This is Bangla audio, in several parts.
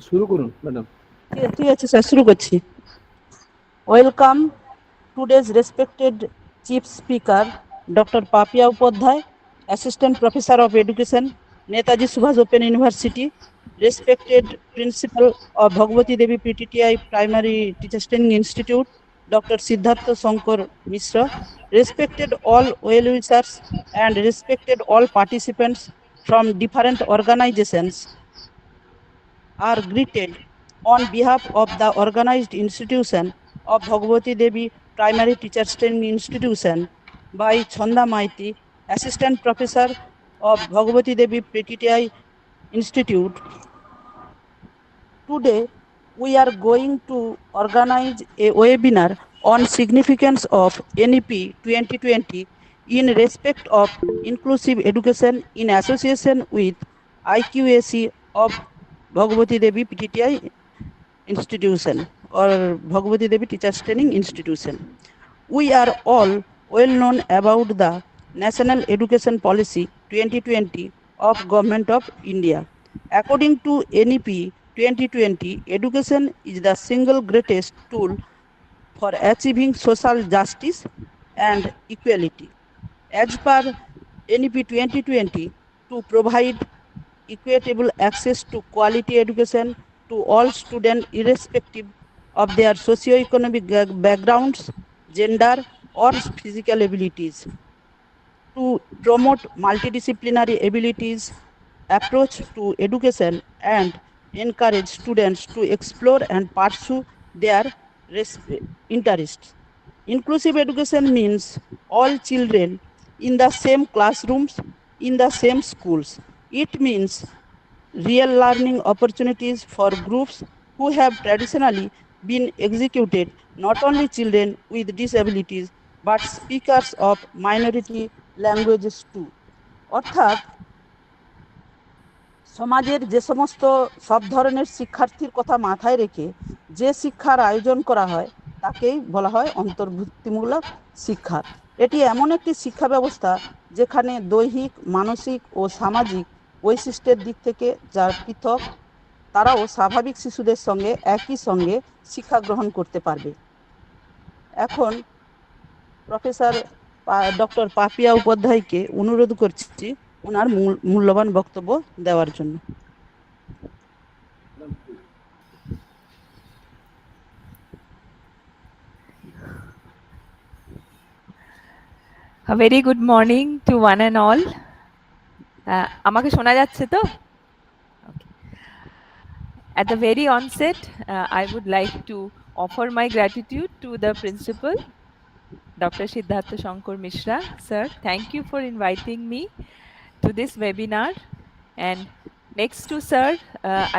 শুরু করুন ম্যাডাম। ঠিক আছে স্যার, শুরু করছি। Welcome today's respected chief speaker Dr. Papia Upadhyay, Assistant Professor of Education, Netaji Subhash Open University, respected Principal of Bhagabati Devi PTTI Primary Teachers Training Institute, Dr. Siddhartha Shankar Mishra, respected all well-wishers and respected all participants from different organizations are greeted on behalf of the organized institution of Bhagavati Devi Primary Teachers Training Institution by Chanda Maiti, Assistant Professor of Bhagavati Devi PTTI Institute. Today, we are going to organize a webinar on significance of NEP 2020 in respect of inclusive education in association with IQAC of Bhagavati Devi PTTI institution or Bhagavati Devi Teachers Training Institution. We are all well known about the National Education Policy 2020 of Government of India. According to NEP 2020, education is the single greatest tool for achieving social justice and equality. As per NEP 2020, to provide equitable access to quality education to all students irrespective of their socio-economic backgrounds, gender or physical abilities, to promote multidisciplinary abilities, approach to education and encourage students to explore and pursue their interests. Inclusive education means all children in the same classrooms, in the same schools. It means real learning opportunities for groups who have traditionally been executed, not only children with disabilities, but speakers of minority languages too. অর্থাৎ সমাজের যে সমস্ত সব ধরনের শিক্ষার্থীর কথা মাথায় রেখে যে শিক্ষার আয়োজন করা হয় তাকেই বলা হয় অন্তর্ভুক্তিমূলক শিক্ষা। এটি এমন একটি শিক্ষা ব্যবস্থা যেখানে দৈহিক, মানসিক ও সামাজিক বৈশিষ্ট্যের দিক থেকে যারা পৃথক তারাও স্বাভাবিক শিশুদের সঙ্গে একই সঙ্গে শিক্ষা গ্রহণ করতে পারবে। এখন প্রফেসর ডক্টর পাপিয়া উপাধ্যায়কে অনুরোধ করছি ওনার মূল্যবান বক্তব্য দেওয়ার জন্য। A very good morning to one and all. আমাকে শোনা যাচ্ছে তো? Okay. At the very onset, I would like to offer my gratitude to the principal, Dr. Siddhartha Shankar Mishra. Sir, thank you for inviting me to this webinar. And next to sir,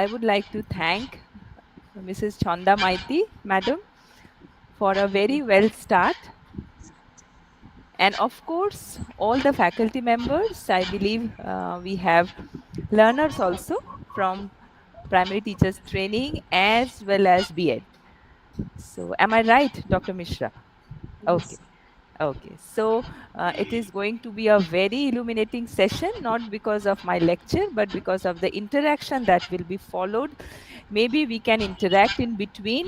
I would like to thank Mrs. Chanda Maiti, madam, for a very well start. And of course, all the faculty members, I believe we have learners also from primary teachers training as well as B.Ed. So am I right, Dr. Mishra? Okay. Okay, so it is going to be a very illuminating session, not because of my lecture, but because of the interaction that will be followed. Maybe we can interact in between.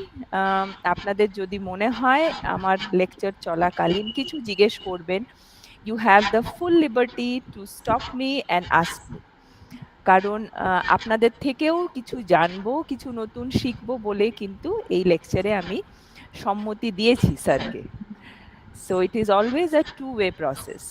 আপনাদের যদি মনে হয় আমার লেকচার চলাকালীন কিছু জিজ্ঞেস করবেন, you have the full liberty to stop me and ask me. কারণ আপনাদের থেকেও কিছু জানবো, কিছু নতুন শিখবো বলে কিন্তু এই লেকচারে আমি সম্মতি দিয়েছি স্যারকে। So it is always a two-way process.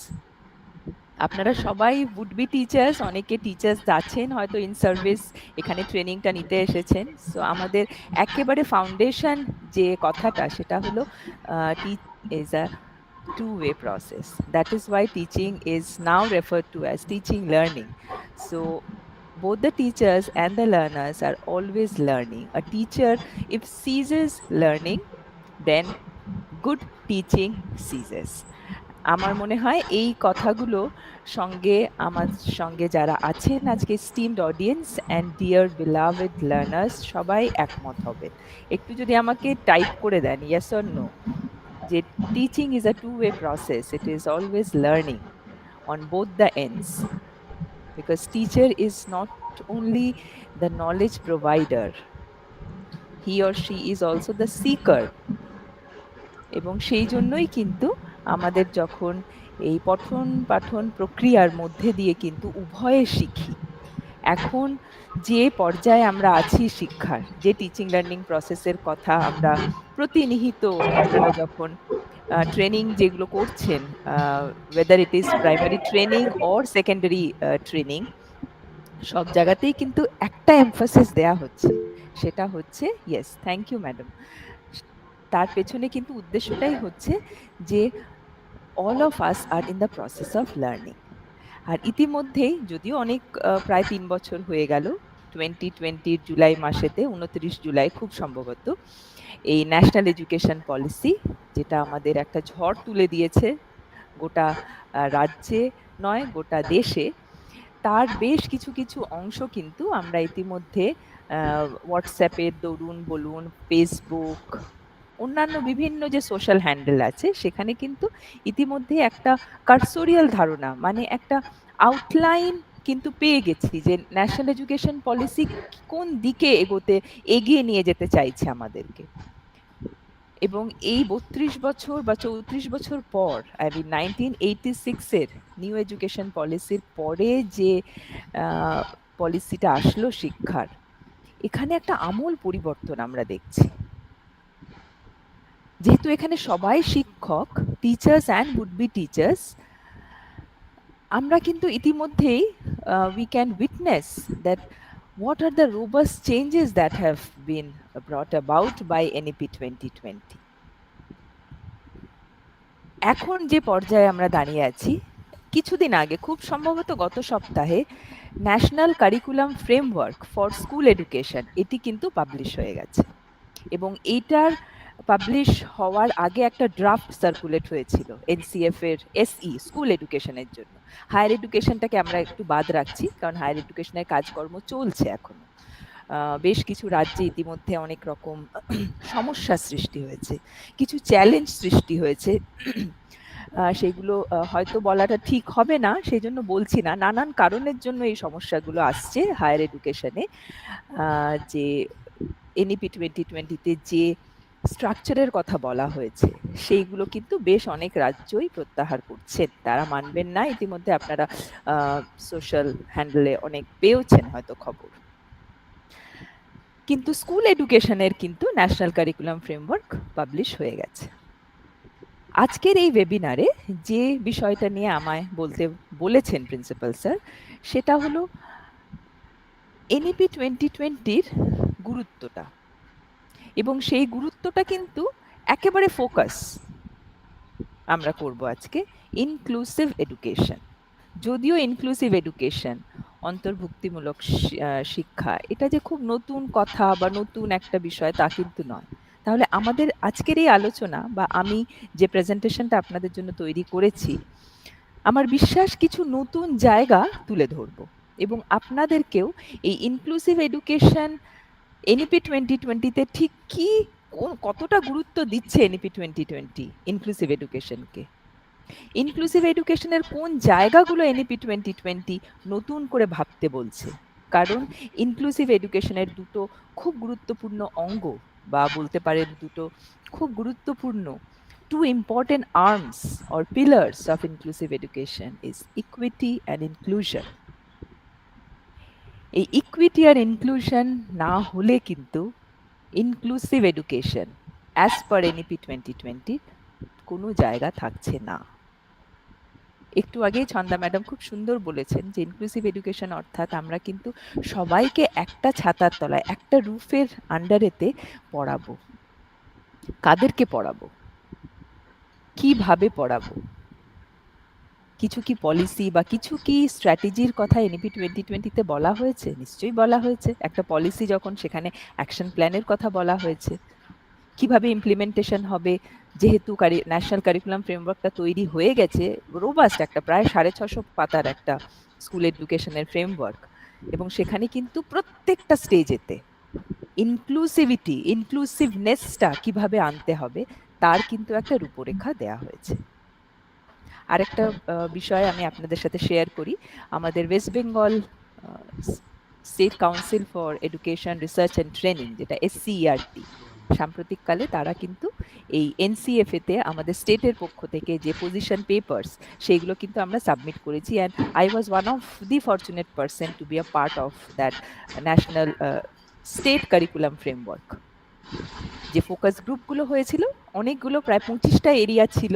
আপনারা সবাই would be teachers, অনেকে টিচার্স আছেন হয়তো ইন সার্ভিস এখানে ট্রেনিংটা নিতে এসেছেন। সো আমাদের একেবারে ফাউন্ডেশন যে কথাটা সেটা হলো teach is a two-way process. That is why teaching is now referred to as teaching learning. So both the teachers and the learners are always learning. A teacher, if ceases learning, then good teaching ceases. আমার মনে হয় এই কথাগুলো সঙ্গে আমার সঙ্গে যারা আছেন আজকে steamed audience and deer beloved learners সবাই একমত হবেন। একটু যদি আমাকে টাইপ করে দেন ইয়েস অর নো, যে teaching is a two-way process. It is always learning on both the ends, because teacher is not only the knowledge provider, he or she is also the seeker. এবং সেই জন্যই কিন্তু আমাদের যখন এই পঠন পাঠন প্রক্রিয়ার মধ্যে দিয়ে কিন্তু উভয়ে শিখি। এখন যে পর্যায়ে আমরা আছি শিক্ষার, যে টিচিং লার্নিং প্রসেসের কথা আমরা প্রতিনিহিত, আপনারা যখন ট্রেনিং যেগুলো করছেন, weather it is primary training or secondary training, সব জায়গাতেই কিন্তু একটা এমফাসিস দেয়া হচ্ছে, সেটা হচ্ছে ইয়েস, থ্যাংক ইউ ম্যাডাম। তার পেছনে কিন্তু উদ্দেশ্যটাই হচ্ছে যে all of us are in the process of learning. আর ইতিমধ্যেই যদিও অনেক প্রায় 3 বছর হয়ে গেল, 2020 জুলাই মাসেতে 29 জুলাই খুব সম্ভবত এই ন্যাশনাল এডুকেশন পলিসি, যেটা আমাদের একটা ঝড় তুলে দিয়েছে গোটা রাজ্যে নয় গোটা দেশে, তার বেশ কিছু কিছু অংশ কিন্তু আমরা ইতিমধ্যে হোয়াটসঅ্যাপের দরুন বলুন, ফেসবুক, অন্যান্য বিভিন্ন যে সোশ্যাল হ্যান্ডেল আছে সেখানে কিন্তু ইতিমধ্যে একটা কার্সোরিয়াল ধারণা, মানে একটা আউটলাইন কিন্তু পেয়ে গেছি যে ন্যাশনাল এডুকেশন পলিসি কোন দিকে এগিয়ে নিয়ে যেতে চাইছে আমাদেরকে। এবং এই 32 বছর বা 34 বছর পর, আই মিন 1986-এর নিউ এডুকেশন পলিসির পরে যে পলিসিটা আসলো শিক্ষার, এখানে একটা আমূল পরিবর্তন আমরা দেখছি। যেহেতু এখানে সবাই শিক্ষক, teachers and would be teachers, আমরা কিন্তু ইতিমধ্যেই we can witness that what are the robust changes that have been brought about by NEP 2020। এখন যে পর্যায়ে আমরা দাঁড়িয়ে আছি, কিছুদিন আগে খুব সম্ভবত গত সপ্তাহে national curriculum framework for school education এটি কিন্তু পাবলিশ হয়ে গেছে। এবং এইটার পাবলিশ হওয়ার আগে একটা ড্রাফট সার্কুলেট হয়েছিল এনসিএফ এর এসই স্কুল এডুকেশনের জন্য। হায়ার এডুকেশনটাকে আমরা একটু বাদ রাখছি, কারণ হায়ার এডুকেশনের কাজকর্ম চলছে এখনো। বেশ কিছু রাজ্যে ইতিমধ্যে অনেক রকম সমস্যা সৃষ্টি হয়েছে, কিছু চ্যালেঞ্জ সৃষ্টি হয়েছে। সেগুলো হয়তো বলাটা ঠিক হবে না, সেই জন্য বলছি না। নানান কারণের জন্য এই সমস্যাগুলো আসছে হায়ার এডুকেশনে। যে এনইপি 2020-তে যে স্ট্রাকচারের কথা বলা হয়েছে সেইগুলো কিন্তু বেশ অনেক রাজ্যই প্রত্যাহার করছেন, তারা মানবেন না। ইতিমধ্যে আপনারা সোশ্যাল হ্যান্ডেলে অনেক পেয়েছেন হয়তো খবর। কিন্তু স্কুল এডুকেশনের কিন্তু ন্যাশনাল কারিকুলাম ফ্রেমওয়ার্ক পাবলিশ হয়ে গেছে। আজকের এই ওয়েবিনারে যে বিষয়টা নিয়ে আমায় বলতে বলেছেন প্রিন্সিপাল স্যার, সেটা হলো এনইপি 2020-র গুরুত্বটা। এবং সেই গুরুত্বটা কিন্তু একেবারে ফোকাস আমরা করব আজকে ইনক্লুসিভ এডুকেশন। যদিও ইনক্লুসিভ এডুকেশন, অন্তর্ভুক্তিমূলক শিক্ষা, এটা যে খুব নতুন কথা বা নতুন একটা বিষয় তা কিন্তু নয়। তাহলে আমাদের আজকের এই আলোচনা বা আমি যে প্রেজেন্টেশনটা আপনাদের জন্য তৈরি করেছি, আমার বিশ্বাস কিছু নতুন জায়গা তুলে ধরব এবং আপনাদেরকেও এই ইনক্লুসিভ এডুকেশন এনইপি 2020-তে ঠিক কি কতটা গুরুত্ব দিচ্ছে এনইপি 2020 ইনক্লুসিভ এডুকেশনকে, ইনক্লুসিভ এডুকেশনের কোন জায়গাগুলো এনইপি 2020 নতুন করে ভাবতে বলছে। কারণ ইনক্লুসিভ এডুকেশনের দুটো খুব গুরুত্বপূর্ণ অঙ্গ, বা বলতে পারেন দুটো খুব গুরুত্বপূর্ণ two important arms or pillars of inclusive education is equity and inclusion। এই ইকুইটি আর ইনক্লুশন না হলে কিন্তু inclusive education as per NEP 2020 কোনো জায়গা থাকছে না। একটু আগেই ছন্দা ম্যাডাম খুব সুন্দর বলেছেন যে ইনক্লুসিভ এডুকেশন অর্থাৎ আমরা কিন্তু সবাইকে একটা ছাতার তলায়, একটা রুফের আন্ডারেতে পড়াবো। কাদেরকে পড়াবো, কিভাবে পড়াবো, কিছু কি পলিসি বা কিছু কি স্ট্র্যাটেজির কথা এনইপি 2020-তে বলা হয়েছে? নিশ্চয়ই বলা হয়েছে। একটা পলিসি যখন, সেখানে অ্যাকশন প্ল্যানের কথা বলা হয়েছে। কিভাবে ইমপ্লিমেন্টেশন হবে, যেহেতু ন্যাশনাল কারিকুলাম ফ্রেমওয়ার্কটা তৈরি হয়ে গেছে, রোবাস্ট একটা প্রায় 650 পাতার একটা স্কুল এডুকেশনের ফ্রেমওয়ার্ক, এবং সেখানে কিন্তু প্রত্যেকটা স্টেজেতে ইনক্লুসিভিটি, ইনক্লুসিভনেসটা কিভাবে আনতে হবে তার কিন্তু একটা রূপরেখা দেয়া হয়েছে। আরেকটা বিষয় আমি আপনাদের সাথে শেয়ার করি। আমাদের West Bengal state council for education research and training, যেটা SCERT, সাম্প্রতিককালে তারা কিন্তু এই NCFA তে আমাদের স্টেটের পক্ষ থেকে যে পজিশন পেপার্স সেগুলো কিন্তু আমরা সাবমিট করেছি, and I was one of the fortunate person to be a part of that national state curriculum framework. যে ফোকাস গ্রুপগুলো হয়েছিল, অনেকগুলো, প্রায় 25টা এরিয়া ছিল,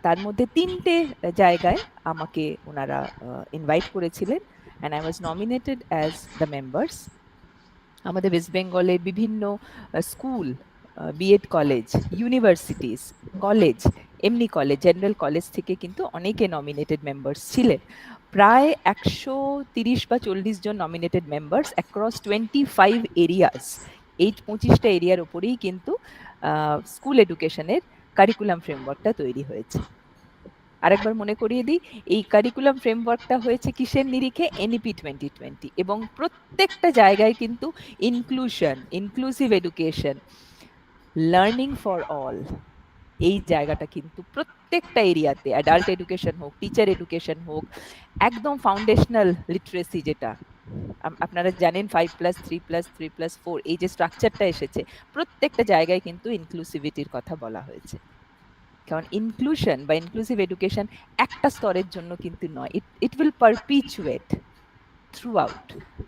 তার মধ্যে 3টে জায়গায় আমাকে ওনারা ইনভাইট করেছিলেন, and I was nominated as the members. আমাদের ওয়েস্ট বেঙ্গলের বিভিন্ন school, BEd college, universities, college, এমনি কলেজ, জেনারেল কলেজ থেকে কিন্তু অনেকে নমিনেটেড মেম্বার্স ছিলেন। প্রায় 130 বা 40 জন নমিনেটেড মেম্বার্স অ্যাক্রস 25 এরিয়াস। এই 25টা এরিয়ার ওপরেই কিন্তু স্কুল এডুকেশনের কারিকুলাম ফ্রেমওয়ার্কটা তৈরি হয়েছে। আরেকবার মনে করিয়ে দিই, এই কারিকুলাম ফ্রেমওয়ার্কটা হয়েছে কিসের নিরিখে? NEP 2020, এবং প্রত্যেকটা জায়গায় কিন্তু inclusive education, learning for all, এই জায়গাটা কিন্তু প্রত্যেকটা এরিয়াতে, অ্যাডাল্ট এডুকেশন হোক, টিচার এডুকেশন হোক, একদম ফাউন্ডেশনাল লিটারেসি, যেটা আপনারা জানেন 5+3+3+4, এই যে স্ট্রাকচারটা এসেছে, প্রত্যেকটা জায়গায় কিন্তু ইনক্লুসিভিটির কথা বলা হয়েছে। কারণ ইনক্লুশন বা ইনক্লুসিভ এডুকেশন একটা স্তরের জন্য কিন্তু নয়, ইট উইল পারপিচুয়েট থ্রু আউট।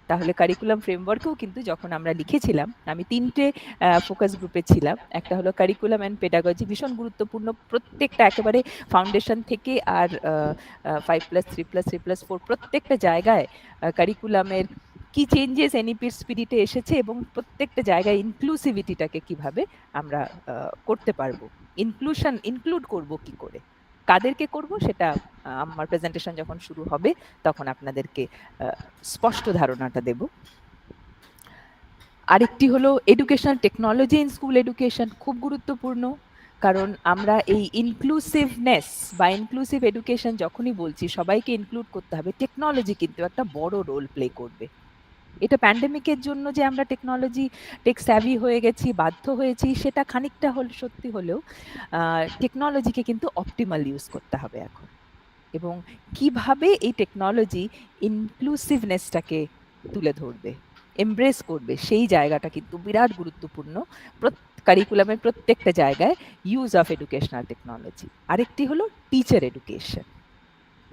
তাহলে কারিকুলাম ফ্রেমওয়ার্কেও কিন্তু যখন আমরা লিখেছিলাম, আমি 3টে ফোকাস গ্রুপে ছিলাম। একটা হলো কারিকুলাম অ্যান্ড পেডাগজি, ভীষণ গুরুত্বপূর্ণ, প্রত্যেকটা একেবারে ফাউন্ডেশন থেকে আর 5+3+3+4 প্রত্যেকটা জায়গায় কারিকুলামের কি চেঞ্জেস NEPর স্পিরিটে এসেছে, এবং প্রত্যেকটা জায়গায় ইনক্লুসিভিটিটাকে কিভাবে আমরা করতে পারবো, ইনক্লুড করব কি করে, কাদেরকে করব, সেটা আমার প্রেজেন্টেশন যখন শুরু হবে তখন আপনাদেরকে স্পষ্ট ধারণাটা দেব। আরেকটি হলো educational technology in school education, খুব গুরুত্বপূর্ণ, কারণ আমরা এই ইনক্লুসিভনেস বা ইনক্লুসিভ এডুকেশন যখনই বলছি, সবাইকে ইনক্লুড করতে হবে, টেকনোলজি কিন্তু একটা বড় রোল প্লে করবে। এটা প্যান্ডেমিকের জন্য যে আমরা টেক স্যাভি হয়ে গেছি, বাধ্য হয়েছি, সেটা খানিকটা সত্যি হলেও টেকনোলজিকে কিন্তু অপটিমাল ইউজ করতে হবে এখন, এবং কিভাবে এই টেকনোলজি ইনক্লুসিভনেসটাকে তুলে ধরবে, এমব্রেস করবে, সেই জায়গাটা কিন্তু বিরাট গুরুত্বপূর্ণ কারিকুলামের প্রত্যেকটা জায়গায়, ইউজ অফ এডুকেশনাল টেকনোলজি। আরেকটি হলো টিচার এডুকেশন।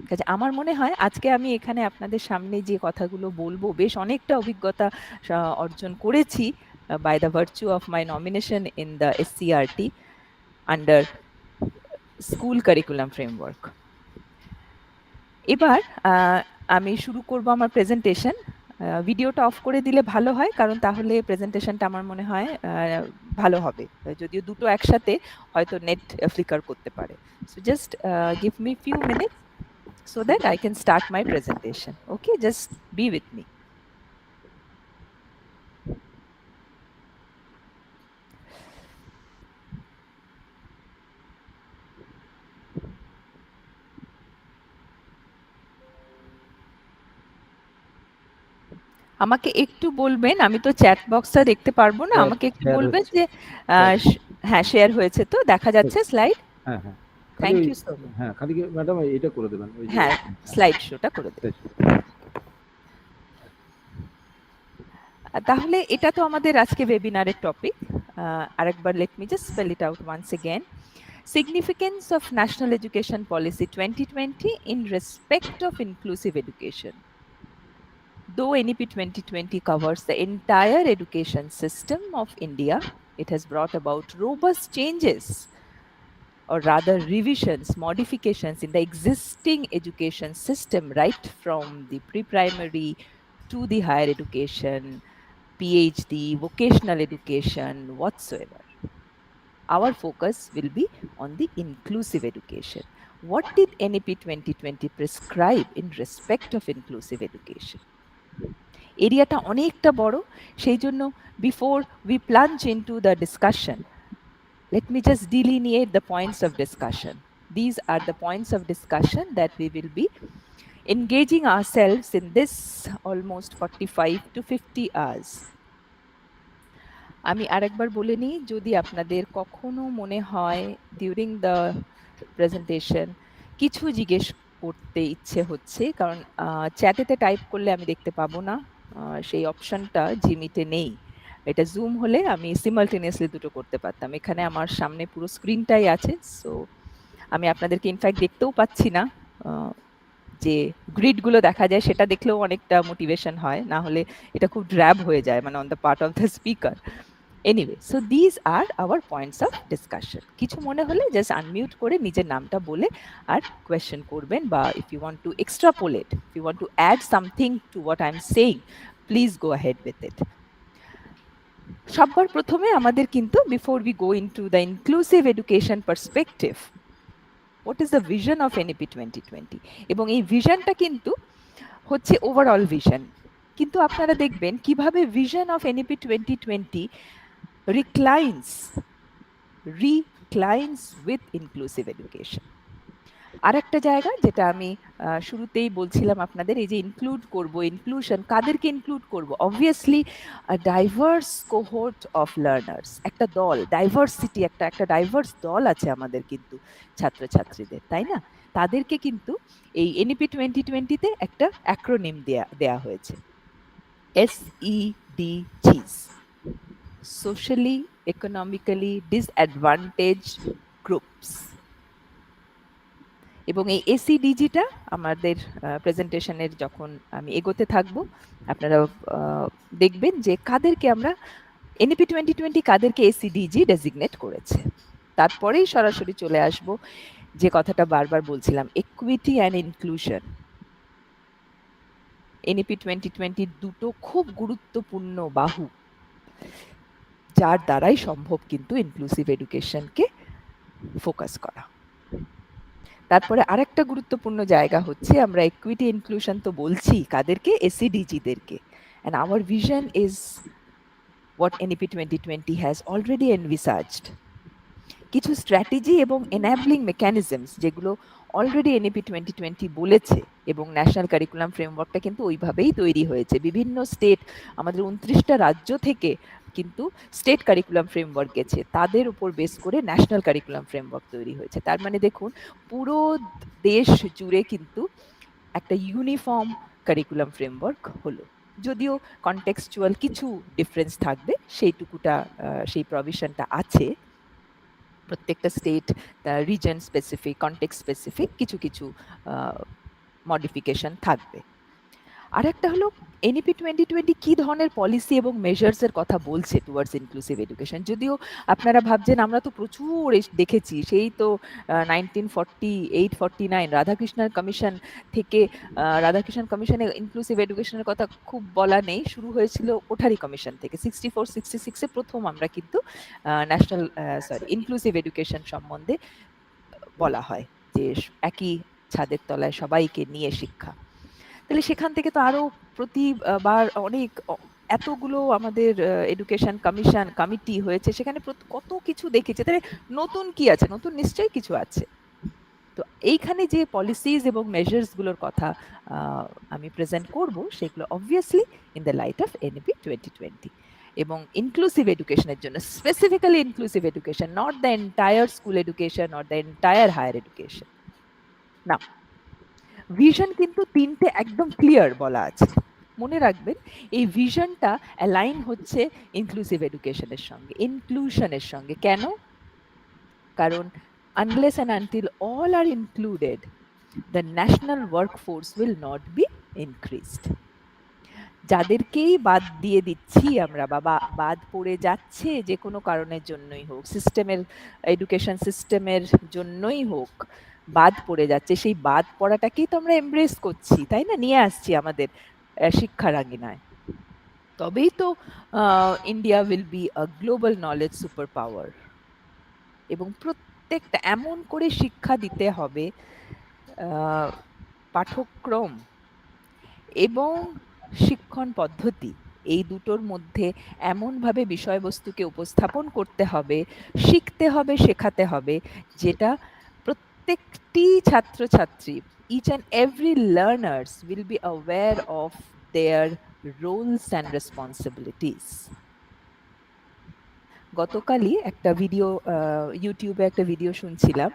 কাজে আমার মনে হয় আজকে আমি এখানে আপনাদের সামনে যে কথাগুলো বলবো, বেশ অনেকটা অভিজ্ঞতা অর্জন করেছি by the virtue of my nomination in the SCRT under school curriculum framework. এবার আমি শুরু করব আমার প্রেজেন্টেশন। ভিডিওটা অফ করে দিলে ভালো হয়, কারণ তাহলে প্রেজেন্টেশনটা আমার মনে হয় ভালো হবে, যদিও দুটো একসাথে হয়তো নেট ফ্লিকার করতে পারে। So just give me few minutes so that I can start my presentation. Okay, just be with me. আমাকে একটু বলবেন, আমি তো চ্যাট বক্সটা দেখতে পারবো না, আমাকে একটু বলবেন যে হ্যাঁ শেয়ার হয়েছে তো, দেখা যাচ্ছে স্লাইড? হ্যাঁ হ্যাঁ, থ্যাংক ইউ সো মাচ। হ্যাঁ খালি ম্যাডাম এটা করে দেবেন, ওই যে হ্যাঁ, স্লাইড শোটা করে দেবেন। তাহলে এটা তো আমাদের আজকে ওয়েবিনারের টপিক। আরেকবার let me just spell it out once again. Significance of National Education Policy 2020 in respect of inclusive education. Though NEP 2020 covers the entire education system of India, it has brought about robust changes, or rather revisions, modifications in the existing education system, right from the pre-primary to the higher education, PhD, vocational education, whatsoever. Our focus will be on the inclusive education. What did NEP 2020 prescribe in respect of inclusive education? এরিয়াটা অনেকটা বড়, সেই জন্য before we plunge into the discussion, let me just delineate the points of discussion. These are the points of discussion that we will be engaging ourselves in this almost 45 to 50 hours. আমি আরেকবার বলে নিই, যদি আপনাদের কখনো মনে হয় ডিউরিং দ্য প্রেজেন্টেশন কিছু জিজ্ঞেস করতে ইচ্ছে হচ্ছে, কারণ চ্যাটেতে টাইপ করলে আমি দেখতে পাবো না, সেই অপশনটা জিমিটে নেই। এটা জুম হলে আমি সিমালটেনিয়াসলি দুটো করতে পারতাম। এখানে আমার সামনে পুরো স্ক্রিনটাই আছে, সো আমি আপনাদেরকে ইনফ্যাক্ট দেখতেও পাচ্ছি না। যে গ্রিড গুলো দেখা যায় সেটা দেখলেও অনেকটা মোটিভেশন হয়, না হলে এটা খুব ড্র্যাব হয়ে যায়, মানে on the part of the speaker. Anyway, so these are our points of discussion. কিছু মনে হলে জাস্ট আনমিউট করে নিজের নামটা বলে আর কোয়েশ্চেন করবেন, বা if you want to extrapolate, if you want to add something to what I am saying, please go ahead with it. সবার প্রথমে আমাদের কিন্তু, before we go into the inclusive education perspective, what is the vision of NEP 2020, এবং এই ভিশনটা কিন্তু হচ্ছে ওভারঅল ভিশন। কিন্তু আপনারা দেখবেন কিভাবে vision of NEP 2020 reclines with inclusive education. আর একটা জায়গা যেটা আমি শুরুতেই বলছিলাম আপনাদের, এই যে ইনক্লুড করব, ইনক্লুশন, কাদেরকে ইনক্লুড করব? Obviously diverse cohort of learners, একটা দল, ডাইভার্সিটি, একটা ডাইভার্স দল আছে আমাদের কিন্তু ছাত্রছাত্রীদের, তাই না? তাদেরকে কিন্তু এই এনইপি 2020-তে একটা অ্যাক্রোনিম দেয়া হয়েছে, SEDGs, socially economically disadvantage groups. এবং এই এসিডিজিটা আমাদের প্রেজেন্টেশনের যখন আমি এগোতে থাকব, আপনারা দেখবেন যে কাদেরকে আমরা এনইপি 2020 কাদেরকে এসিডিজি ডেজিগনেট করেছে। তারপরেই সরাসরি চলে আসব যে কথাটা বারবার বলছিলাম, ইকুইটি অ্যান্ড ইনক্লুশন। এনইপি 2020 দুটো খুব গুরুত্বপূর্ণ বাহু, যার দ্বারাই সম্ভব কিন্তু ইনক্লুসিভ এডুকেশনকে ফোকাস করা। তারপরে আরেকটা গুরুত্বপূর্ণ জায়গা হচ্ছে, আমরা ইকুইটি ইনক্লুশন তো বলছি কাদেরকে? এসিডিজিদেরকে। and our vision is what NEP 2020 has already envisaged. কিছু স্ট্র্যাটেজি এবং এনাবলিং মেকানিজমস যেগুলো অলরেডি এনইপি 2020 বলেছে, এবং ন্যাশনাল কারিকুলাম ফ্রেমওয়ার্কটা কিন্তু ওইভাবেই তৈরি হয়েছে। বিভিন্ন স্টেট, আমাদের 29টা রাজ্য থেকে কিন্তু স্টেট কারিকুলাম ফ্রেমওয়ার্ক গেছে, তাদের উপর বেস করে ন্যাশনাল কারিকুলাম ফ্রেমওয়ার্ক তৈরি হয়েছে। তার মানে দেখুন, পুরো দেশ জুড়ে কিন্তু একটা ইউনিফর্ম কারিকুলাম ফ্রেমওয়ার্ক হলো। যদিও কনটেক্সচুয়াল কিছু ডিফারেন্স থাকবে, সেইটুকুটা সেই প্রভিশনটা আছে। প্রত্যেকটা state, reason specific, context specific কিছু কিছু মডিফিকেশন থাকবে। আর একটা হলো, এনইপি 2020 কি ধরনের পলিসি এবং মেজার্সের কথা বলছে টুয়ার্ডস ইনক্লুসিভ এডুকেশন। যদিও আপনারা ভাবছেন আমরা তো প্রচুর দেখেছি, সেই তো 1948-49 রাধাকৃষ্ণন কমিশন থেকে, রাধাকৃষ্ণন কমিশনে ইনক্লুসিভ এডুকেশনের কথা খুব বলা নেই, শুরু হয়েছিল কোঠারি কমিশন থেকে। 64-66-এ প্রথম আমরা কিন্তু ন্যাশনাল ইনক্লুসিভ এডুকেশন সম্বন্ধে বলা হয়, যে একই ছাদের তলায় সবাইকে নিয়ে শিক্ষা। তাহলে সেখান থেকে তো আরো প্রতিবার অনেক এতগুলো আমাদের এডুকেশন কমিশন কমিটি হয়েছে, সেখানে কত কিছু দেখেছে। তাহলে নতুন কি আছে? নতুন নিশ্চয়ই কিছু আছে। তো এইখানে যে পলিসিজ এবং মেজার্স গুলোর কথা আমি প্রেজেন্ট করব, সেগুলো obviously in the light of NEP 2020 এবং ইনক্লুসিভ এডুকেশনের জন্য, specifically inclusive education, not the entire school education or the entire higher education না। ভিশন কিন্তু তিনটে একদম ক্লিয়ার বলা আছে, মনে রাখবেন। এই ভিশনটা অ্যালাইন হচ্ছে ইনক্লুসিভ এডুকেশনের সঙ্গে, ইনক্লুশনের সঙ্গে। কেন? কারণ unless and until all are included, the national workforce will not be increased. যাদেরকেই বাদ দিয়ে দিচ্ছি আমরা, বা বাদ পড়ে যাচ্ছে যে কোনো কারণের জন্যই হোক, সিস্টেমের, এডুকেশন সিস্টেমের জন্যই হোক, বাদ পড়ে যাচ্ছে, সেই বাদ পড়াটাকেই তো আমরা এমব্রেস করছি, তাই না? নিয়ে আসছি আমাদের শিক্ষার আঙিনায়। তবেই তো India will be a global knowledge super power. এবং প্রত্যেকটা এমন করে শিক্ষা দিতে হবে, পাঠ্যক্রম এবং শিক্ষণ পদ্ধতি, এই দুটোর মধ্যে এমনভাবে বিষয়বস্তুকে উপস্থাপন করতে হবে, শিখতে হবে, শেখাতে হবে, যেটা প্রত্যেকটি ছাত্রছাত্রী, each and every learners will be aware of their roles and responsibilities. গতকালই একটা ভিডিও, ইউটিউবে একটা ভিডিও শুনছিলাম,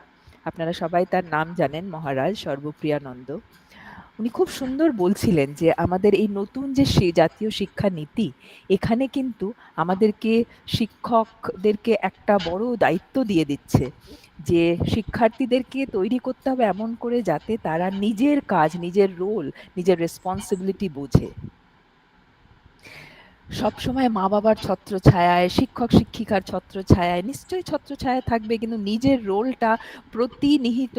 আপনারা সবাই তার নাম জানেন, মহারাজ সর্বপ্রিয়ানন্দ। উনি খুব সুন্দর বলছিলেন যে আমাদের এই নতুন যে জাতীয় শিক্ষা নীতি, এখানে কিন্তু আমাদেরকে শিক্ষকদেরকে একটা বড় দায়িত্ব দিয়ে দিচ্ছে যে শিক্ষার্থীদেরকে তৈরি করতে হবে এমন করে যাতে তারা নিজের কাজ, নিজের রোল, নিজের রেসপন্সিবিলিটি বোঝে। সবসময় মা বাবার ছত্রছায়ায়, শিক্ষক শিক্ষিকার ছত্রছায়ায়, নিশ্চয়ই ছত্রছায়ায় থাকবে, কিন্তু নিজের রোলটা প্রতিনিহিত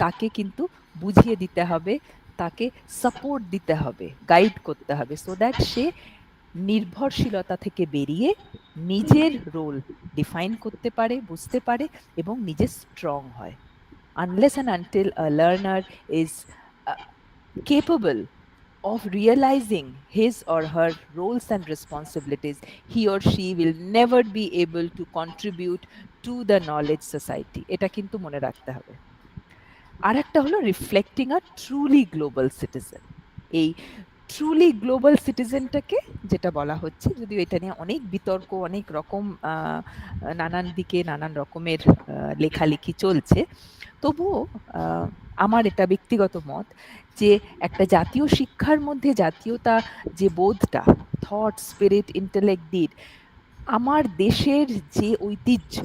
তাকে কিন্তু বুঝিয়ে দিতে হবে, তাকে সাপোর্ট দিতে হবে, গাইড করতে হবে, সো দ্যাট সে নির্ভরশীলতা থেকে বেরিয়ে নিজের রোল ডিফাইন করতে পারে, বুঝতে পারে এবং নিজে স্ট্রং হয়। Unless and until a learner is capable of realizing his or her roles and responsibilities, he or she will never be able to contribute to the knowledge society. এটা কিন্তু মনে রাখতে হবে। আর একটা হলো রিফ্লেক্টিং আ ট্রুলি গ্লোবাল সিটিজেন। এই ট্রুলি গ্লোবাল সিটিজেনটাকে যেটা বলা হচ্ছে, যদিও এটা নিয়ে অনেক বিতর্ক, অনেক রকম নানান দিকে নানান রকমের লেখালেখি চলছে, তবুও আমার এটা ব্যক্তিগত মত যে একটা জাতীয় শিক্ষার মধ্যে জাতীয়তা যে বোধটা, থট, স্পিরিট, ইন্টেলেক্ট, ডিড, আমার দেশের যে ঐতিহ্য,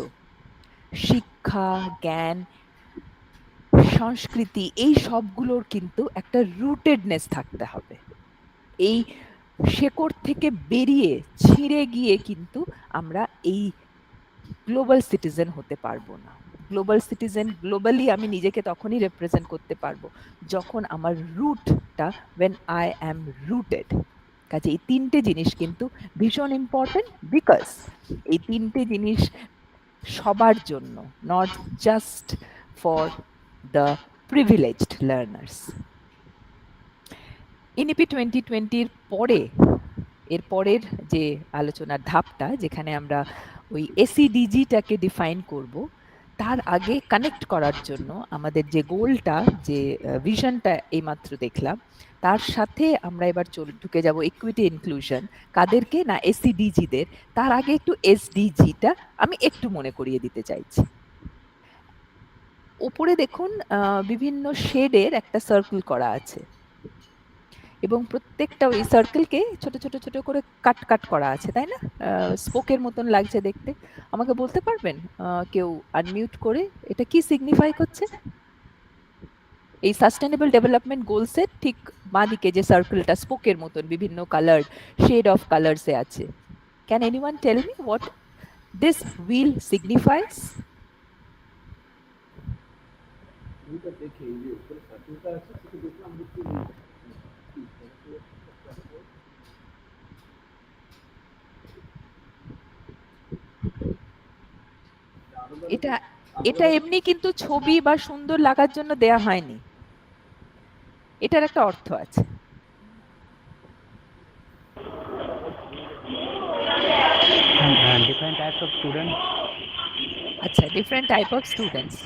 শিক্ষা, জ্ঞান, সংস্কৃতি, এই সবগুলোর কিন্তু একটা রুটেডনেস থাকতে হবে। এই শেকড় থেকে বেরিয়ে ছিঁড়ে গিয়ে কিন্তু আমরা এই গ্লোবাল সিটিজেন হতে পারবো না। গ্লোবাল সিটিজেন, গ্লোবালি আমি নিজেকে তখনই রিপ্রেজেন্ট করতে পারবো যখন আমার রুটটা, when I am rooted। কাজে এই তিনটে জিনিস কিন্তু ভীষণ ইম্পর্টেন্ট, বিকজ এই তিনটে জিনিস সবার জন্য, not just for the privileged learners. NEP 2020-র পরে, এর পরের যে আলোচনার ধাপটা, যেখানে আমরা ওই এসইডিজিটাকে ডিফাইন করব, তার আগে কানেক্ট করার জন্য আমাদের যে গোলটা, যে ভিশনটা এইমাত্র দেখলাম, তার সাথে আমরা এবার ঢুকে যাব ইকুইটি ইনক্লুশন। কাদেরকে না? এসইডিজিদের। তার আগে একটু এসডিজিটা আমি একটু মনে করিয়ে দিতে চাইছি। উপরে দেখুন বিভিন্ন শেডের একটা সার্কেল করা আছে এবং প্রত্যেকটা ওই সার্কেলকে ছোট ছোট ছোট করে কাট কাট করা আছে, তাই না? স্পোকের মতন লাগছে দেখতে। আমাকে বলতে পারবেন কেউ আনমিউট করে এটা কি সিগনিফাই করছে? এই সাস্টেনেবল ডেভেলপমেন্ট গোলসের ঠিক বাঁদিকে যে সার্কেলটা স্পোকের মতন বিভিন্ন কালার, শেড অফ কালার্সে আছে, can anyone tell me what this wheel signifies? দেখে এই যে উপরে সার্কেলটা আছে, সেটা দেখলাম দেখতে এটা এটা এমনি কিন্তু ছবি বা সুন্দর লাগার জন্য দেয়া হয়নি, এটার একটা অর্থ আছে। Different types of students. আচ্ছা, ডিফারেন্ট টাইপ অফ স্টুডেন্টস।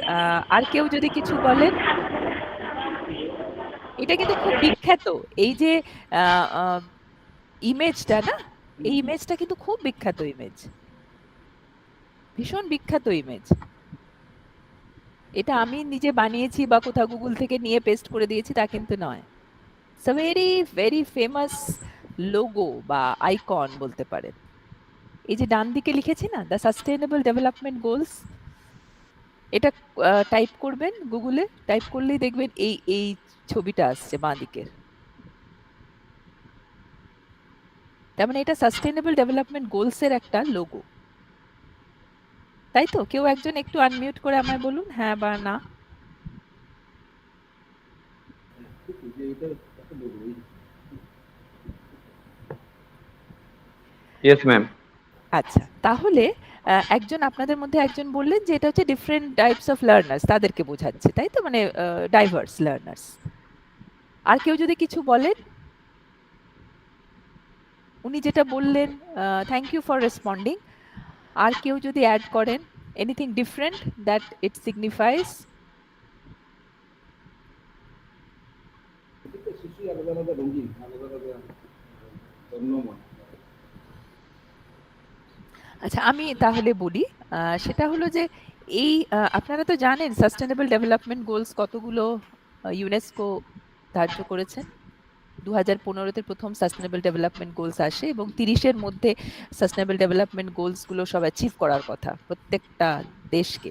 আর কেউ যদি কিছু বলেন? এটা কিন্তু খুব বিখ্যাত, এই যে ইমেজটা না, এই ইমেজটা কিন্তু খুব বিখ্যাত ইমেজ, ভীষণ বিখ্যাত ইমেজ। এটা আমি নিজে বানিয়েছি বা কোথাও গুগল থেকে নিয়ে পেস্ট করে দিয়েছি তা কিন্তু নয়। It's a very very famous logo বা আইকন বলতে পারেন। এই যে ডান দিকে লিখেছি না, দ্য সাস্টেনেবল ডেভেলপমেন্ট গোলস, এটা টাইপ করবেন গুগলে, টাইপ করলেই দেখবেন এই এই ছবিটা আসছে বাঁ দিকের। তার মানে এটা সাস্টেনেবল ডেভেলপমেন্ট গোলস এর একটা লোগো, তাই তো? কেউ একজন একটু আনমিউট করে আমায় বলুন হ্যাঁ বা না। Yes ma'am. আচ্ছা, তাহলে একজন আপনাদের মধ্যে একজন বললেন যে এটা হচ্ছে ডিফারেন্ট টাইপস অফ লার্নার্স, তাদেরকে বোঝাচ্ছে, তাই তো? মানে ডাইভার্স লার্নার্স। আর কেউ যদি কিছু বলেন? উনি যেটা বললেন, থ্যাংক ইউ ফর রেসপন্ডিং। আর কেউ যদি অ্যাড করেন এনিথিং ডিফারেন্ট দ্যাট ইট সিগনিফাইস? শিশু আলাদা আলাদা রঙিন, আলাদা আলাদা বর্ণময়। আচ্ছা, আমি তাহলে বলি, সেটা হলো যে এই আপনারা তো জানেন সাস্টেনেবল ডেভেলপমেন্ট গোলস কতগুলো ইউনেস্কো ধার্য করেছেন। 2015-তে প্রথম সাস্টেনেবল ডেভেলপমেন্ট গোলস আসে এবং 30-এর মধ্যে সাস্টেনেবল ডেভেলপমেন্ট গোলস গুলো সব অ্যাচিভ করার কথা প্রত্যেকটা দেশকে।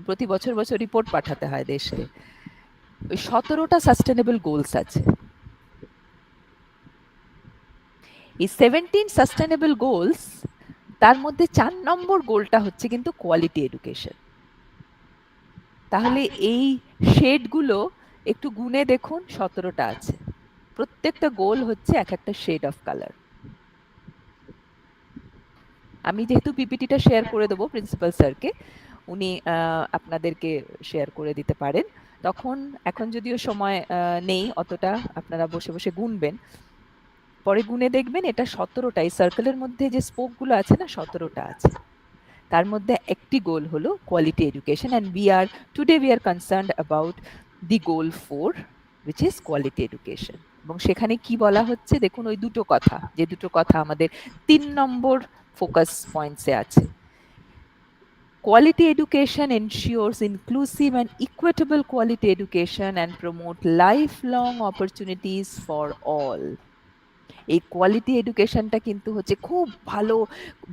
প্রতি বছর বছর রিপোর্ট পাঠাতে হয় দেশকে। ওই 17টা সাস্টেনেবল গোলস আছে। এই 17 সাস্টেনেবল গোলস, তার মধ্যে 4 নম্বর গোলটা হচ্ছে কিন্তু কোয়ালিটি এডুকেশন। তাহলে এই শেডগুলো একটু গুনে দেখুন, 17টা আছে। প্রত্যেকটা গোল হচ্ছে এক একটা শেড অফ কালার। আমি যেহেতু পিপিটিটা শেয়ার করে দেবো প্রিন্সিপাল স্যারকে, উনি আপনাদেরকে শেয়ার করে দিতে পারেন। তখন এখন যদিও সময় নেই অতটা, আপনারা বসে বসে গুনবেন, পরে গুনে দেখবেন এটা 17টা। এই সার্কেলের মধ্যে যে স্পোকগুলো আছে না, 17টা আছে। তার মধ্যে একটি গোল হলো quality education, and today we are concerned about the goal 4, which is quality education. এবং সেখানে কি বলা হচ্ছে দেখুন, ওই দুটো কথা, যে দুটো কথা আমাদের 3 নম্বর ফোকাস পয়েন্টসে আছে। Quality education ensures inclusive and equitable quality education and promote lifelong opportunities for all. এই কোয়ালিটি এডুকেশনটা কিন্তু হচ্ছে খুব ভালো,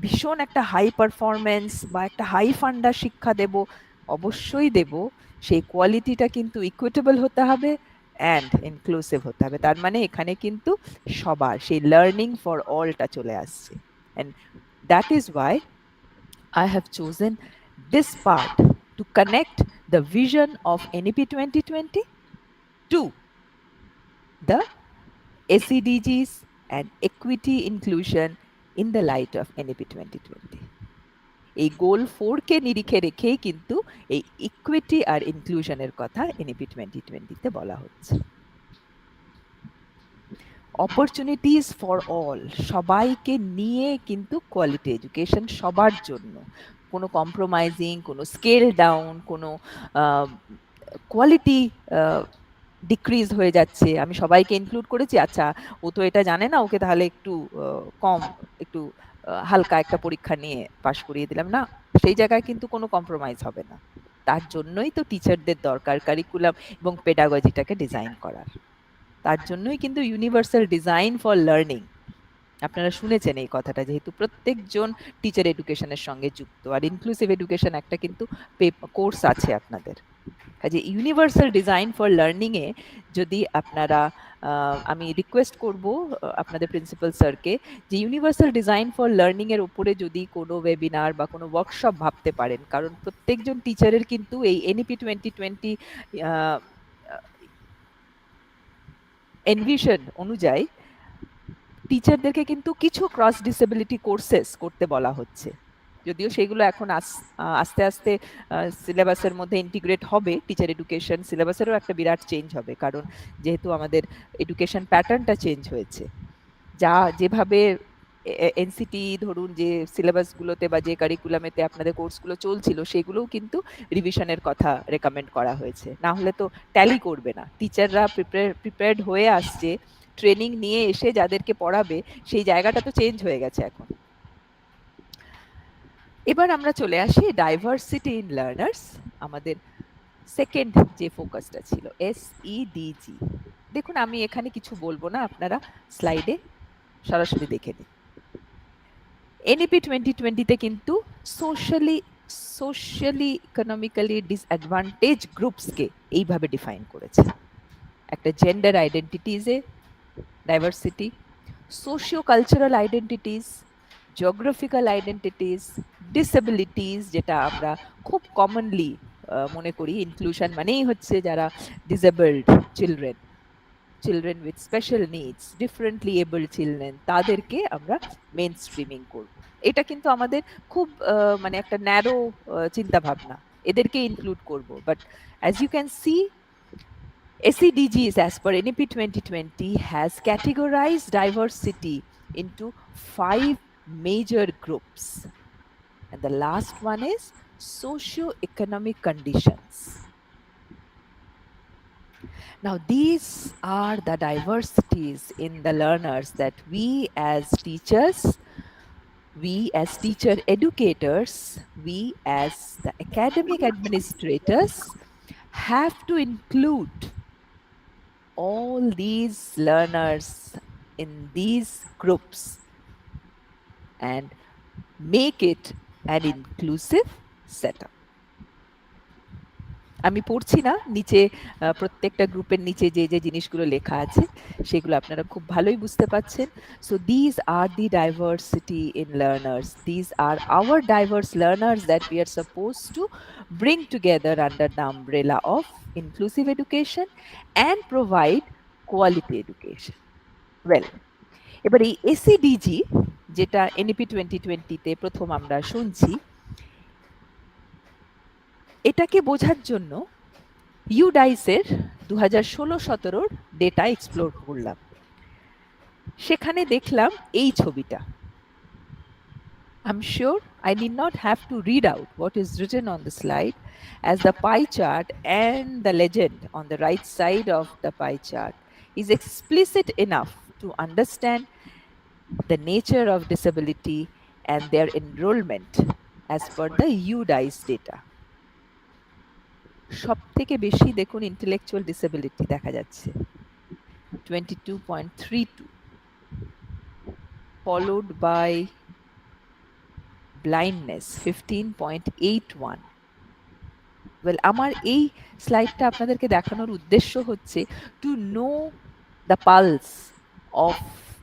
ভীষণ একটা হাই পারফরম্যান্স বা একটা হাই ফান্ডা শিক্ষা দেব, অবশ্যই দেব। সেই কোয়ালিটিটা কিন্তু ইকুইটেবল হতে হবে অ্যান্ড ইনক্লুসিভ হতে হবে। তার মানে এখানে কিন্তু সবার সেই লার্নিং ফর অলটা চলে আসছে। And that is Y I have chosen this part to connect the vision of NEP 2020 to the SEDGs and equity inclusion in the light of NEP 2020. এই গোল 4 কে নিরিখে রেখেই কিন্তু এই ইকুইটি আর ইনক্লুশনের কথা NEP 2020-তে বলা হচ্ছে। অপরচুনিটিস ফর অল, সবাইকে নিয়ে কিন্তু কোয়ালিটি এডুকেশন সবার জন্য। কোনো কম্প্রোমাইজিং, কোনো স্কেল ডাউন, কোনো কোয়ালিটি ডিক্রিজ হয়ে যাচ্ছে, আমি সবাইকে ইনক্লুড করেছি, আচ্ছা ও তো এটা জানে না, ওকে তাহলে একটু কম, একটু হালকা একটা পরীক্ষা নিয়ে পাশ করিয়ে দিলাম না, সেই জায়গায় কিন্তু কোনো কম্প্রোমাইজ হবে না। তার জন্যই তো টিচারদের দরকার কারিকুলাম এবং পেডাগজিটাকে ডিজাইন করার। তার জন্যই কিন্তু ইউনিভার্সাল ডিজাইন ফর লার্নিং, আপনারা শুনেছেন এই কথাটা, যেহেতু প্রত্যেকজন টিচার এডুকেশনের সঙ্গে যুক্ত। আর ইনক্লুসিভ এডুকেশন একটা কিন্তু কোর্স আছে আপনাদের। কাজে ইউনিভার্সাল ডিজাইন ফর লার্নিং এ যদি আপনারা, আমি রিকোয়েস্ট করব আপনাদের প্রিন্সিপাল স্যারকে, যে ইউনিভার্সাল ডিজাইন ফর লার্নিং এর উপরে যদি কোনো ওয়েবিনার বা কোনো ওয়ার্কশপ ভাবতে পারেন, কারণ প্রত্যেকজন টিচারের কিন্তু এই এনইপি 2020 এনভিশন অনুযায়ী টিচারদেরকে কিন্তু কিছু ক্রস ডিসেবিলিটি কোর্সেস করতে বলা হচ্ছে। যদিও সেগুলো এখন আস্তে আস্তে সিলেবাসের মধ্যে ইন্টিগ্রেট হবে, টিচার এডুকেশন সিলেবাসেরও একটা বিরাট চেঞ্জ হবে, কারণ যেহেতু আমাদের এডুকেশন প্যাটার্নটা চেঞ্জ হয়েছে। যেভাবে এনসিটি ধরুন, যে সিলেবাসগুলোতে বা যে কারিকুলামেতে আপনাদের কোর্সগুলো চলছিল, সেগুলোও কিন্তু রিভিশনের কথা রেকমেন্ড করা হয়েছে। না হলে তো ট্যালি করবে না। টিচাররা প্রিপেয়ার্ড হয়ে আসছে, ট্রেনিং নিয়ে এসে যাদেরকে পড়াবে, সেই জায়গাটা তো চেঞ্জ হয়ে গেছে এখন। এবার আমরা চলে আসি ডাইভার্সিটি ইন লার্নার্স, আমাদের সেকেন্ড যে ফোকাসটা ছিল SEDG। দেখুন, আমি এখানে কিছু বলবো না, আপনারা স্লাইডে সরাসরি দেখে নিন। এনইপি 2020-তে কিন্তু সোশ্যালি ইকোনমিক্যালি ডিসঅ্যাডভান্টেজ গ্রুপসকে এইভাবে ডিফাইন করেছে। একটা জেন্ডার আইডেন্টিটিজে diversity, socio cultural identities, geographical identities, disabilities, যেটা আমরা খুব কমনলি মনে করি ইনক্লুশন মানেই হচ্ছে যারা disabled children with special needs, differently abled children, তাদেরকে আমরা মেন স্ট্রিমিং করব। এটা কিন্তু আমাদের খুব মানে একটা ন্যারো চিন্তা ভাবনা, এদেরকে ইনক্লুড করব। But as you can see, SEDGs as per NEP 2020 has categorized diversity into 5 major groups. And the last one is socio-economic conditions. Now, these are the diversities in the learners that we as teachers we as teacher educators, we as the academic administrators have to include all these learners in these groups and make it an inclusive setup. আমি পড়ছি না, নিচে প্রত্যেকটা গ্রুপের নিচে যে যে জিনিসগুলো লেখা আছে সেগুলো আপনারা খুব ভালোই বুঝতে পাচ্ছেন। So these are the diversity in learners. These are our diverse learners that we are supposed to bring together under the umbrella of inclusive education and provide quality education. Well, এবার এই এসিডিজি যেটা এনইপি 2020 তে প্রথম আমরা শুনছি, এটাকে বোঝার জন্য ইউডাইসের 2016-17 ডেটা এক্সপ্লোর করলাম। সেখানে দেখলাম এই ছবিটা। I'm sure I need not have to read out what is written on the slide, as the pie chart and the legend on the right side of the pie chart is explicit enough to understand the nature of disability and their enrollment as per the UDICE data. সব থেকে বেশি দেখুন ইন্টেলেকচুয়াল ডিসেবিলিটি দেখা যাচ্ছে 22.32, followed by blindness 15.81. Well, আমার এই স্লাইডটা আপনাদেরকে দেখানোর উদ্দেশ্য হচ্ছে to know the pulse of